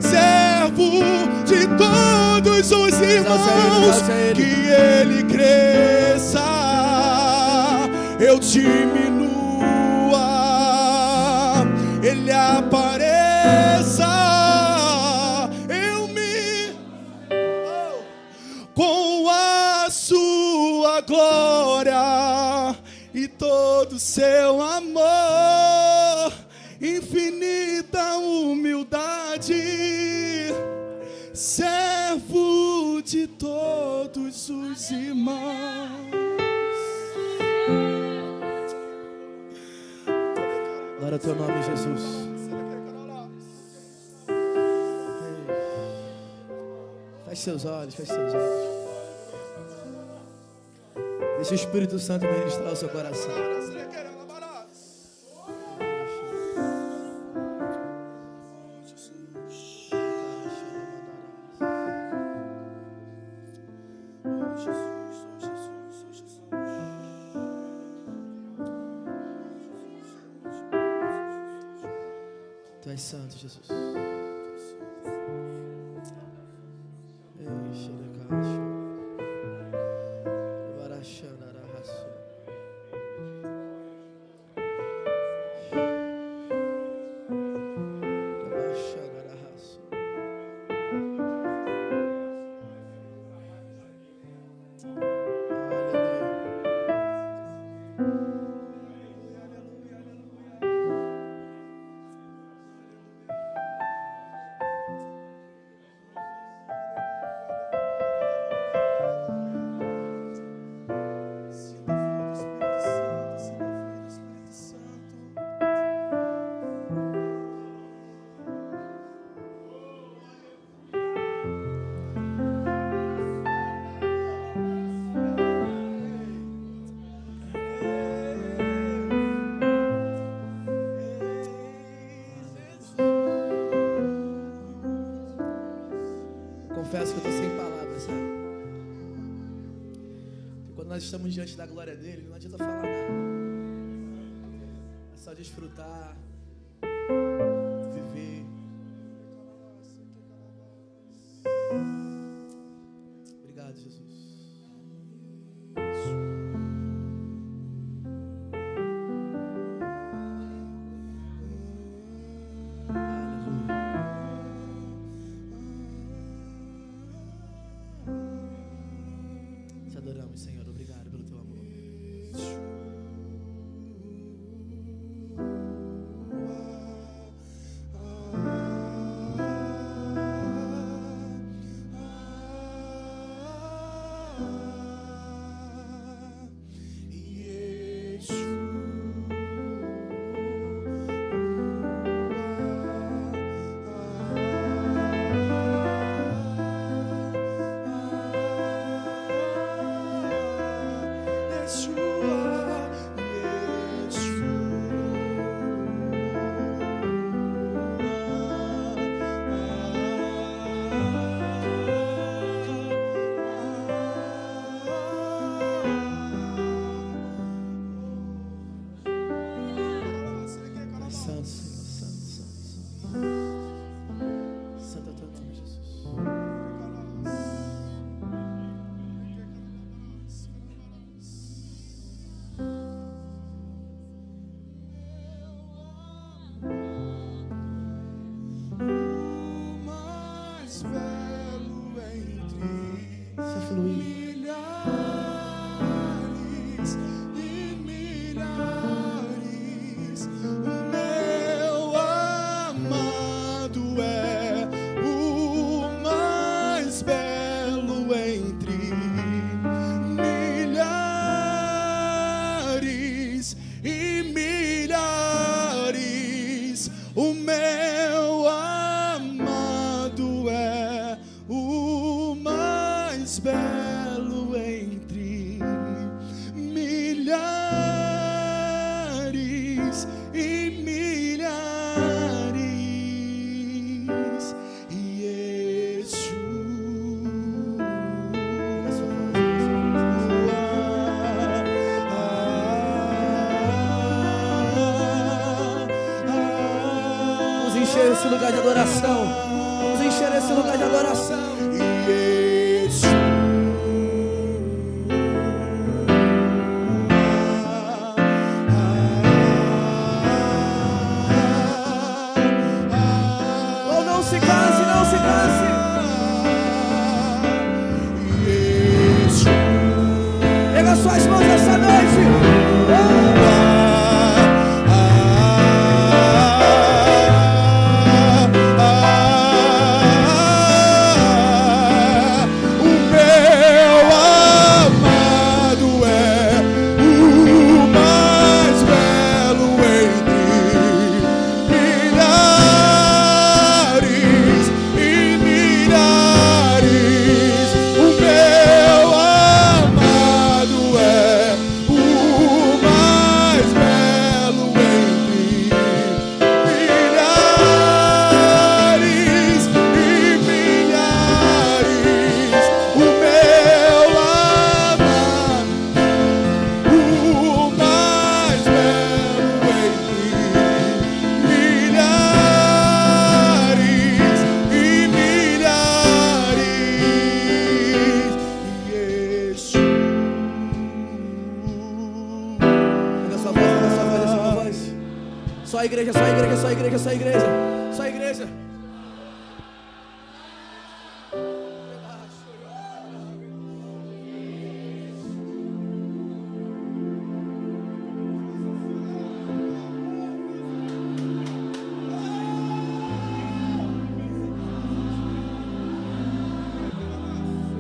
Speaker 4: servo de todos os irmãos, que ele cresça, eu diminua, ele apareça, eu me... com a sua glória e todo o seu amor, infinita humildade, servo de todos os irmãos.
Speaker 1: Glória ao teu nome, Jesus. Feche seus olhos, feche seus olhos. Deixa o Espírito Santo ministrar o seu coração. Tu és santo, Jesus. confesso que eu estou sem palavras, sabe? Porque quando nós estamos diante da glória dele, não adianta falar nada. É só desfrutar, viver. Obrigado, Jesus. Te adoramos, Senhor. Obrigado pelo teu amor. Santo, Senhor, santo, santo, santo. Santo é o teu nome, Jesus.
Speaker 4: mais belo entre
Speaker 1: Se fluir.
Speaker 4: milhares e milhares, o meu amado é o mais belo entre milhares e milhares, o meu amado é o mais belo entre milhares e milhares. Yeshua.
Speaker 1: Vamos encher esse lugar de adoração. Vamos encher esse lugar de adoração. Oh, não se canse, não se canse. Pega suas mãos essa noite.
Speaker 4: O meu amado é o mais belo entre milhares e milhares. O meu amado é o mais belo entre milhares e milhares. O meu amado, o mais belo entre milhares e milhares. Yeshua.
Speaker 1: Pega sua voz, pega sua voz, sua voz. Só a igreja, só a igreja, só a igreja, só a igreja. Só a igreja.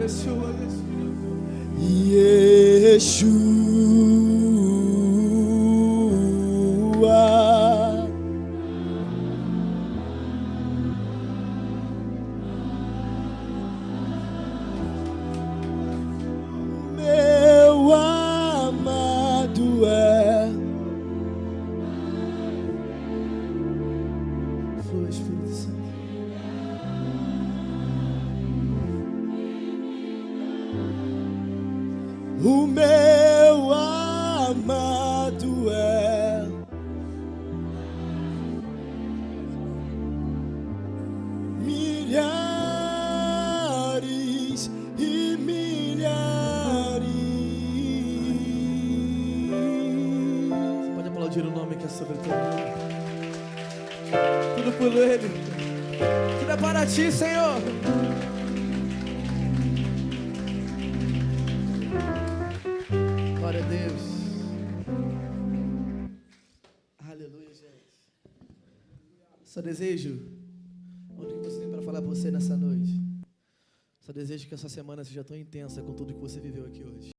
Speaker 1: Yeshua,
Speaker 4: Yeshua. Meu amado é
Speaker 1: Flua, Espírito Santo.
Speaker 4: o meu amado é. Milhares e milhares.
Speaker 1: Você pode aplaudir o nome que é sobre teu nome. Tudo por Ele. Tudo é para ti, Senhor. Glória a Deus. Aleluia, gente. Só desejo, o que você tem para falar para você nessa noite? Só desejo que essa semana seja tão intensa com tudo que você viveu aqui hoje.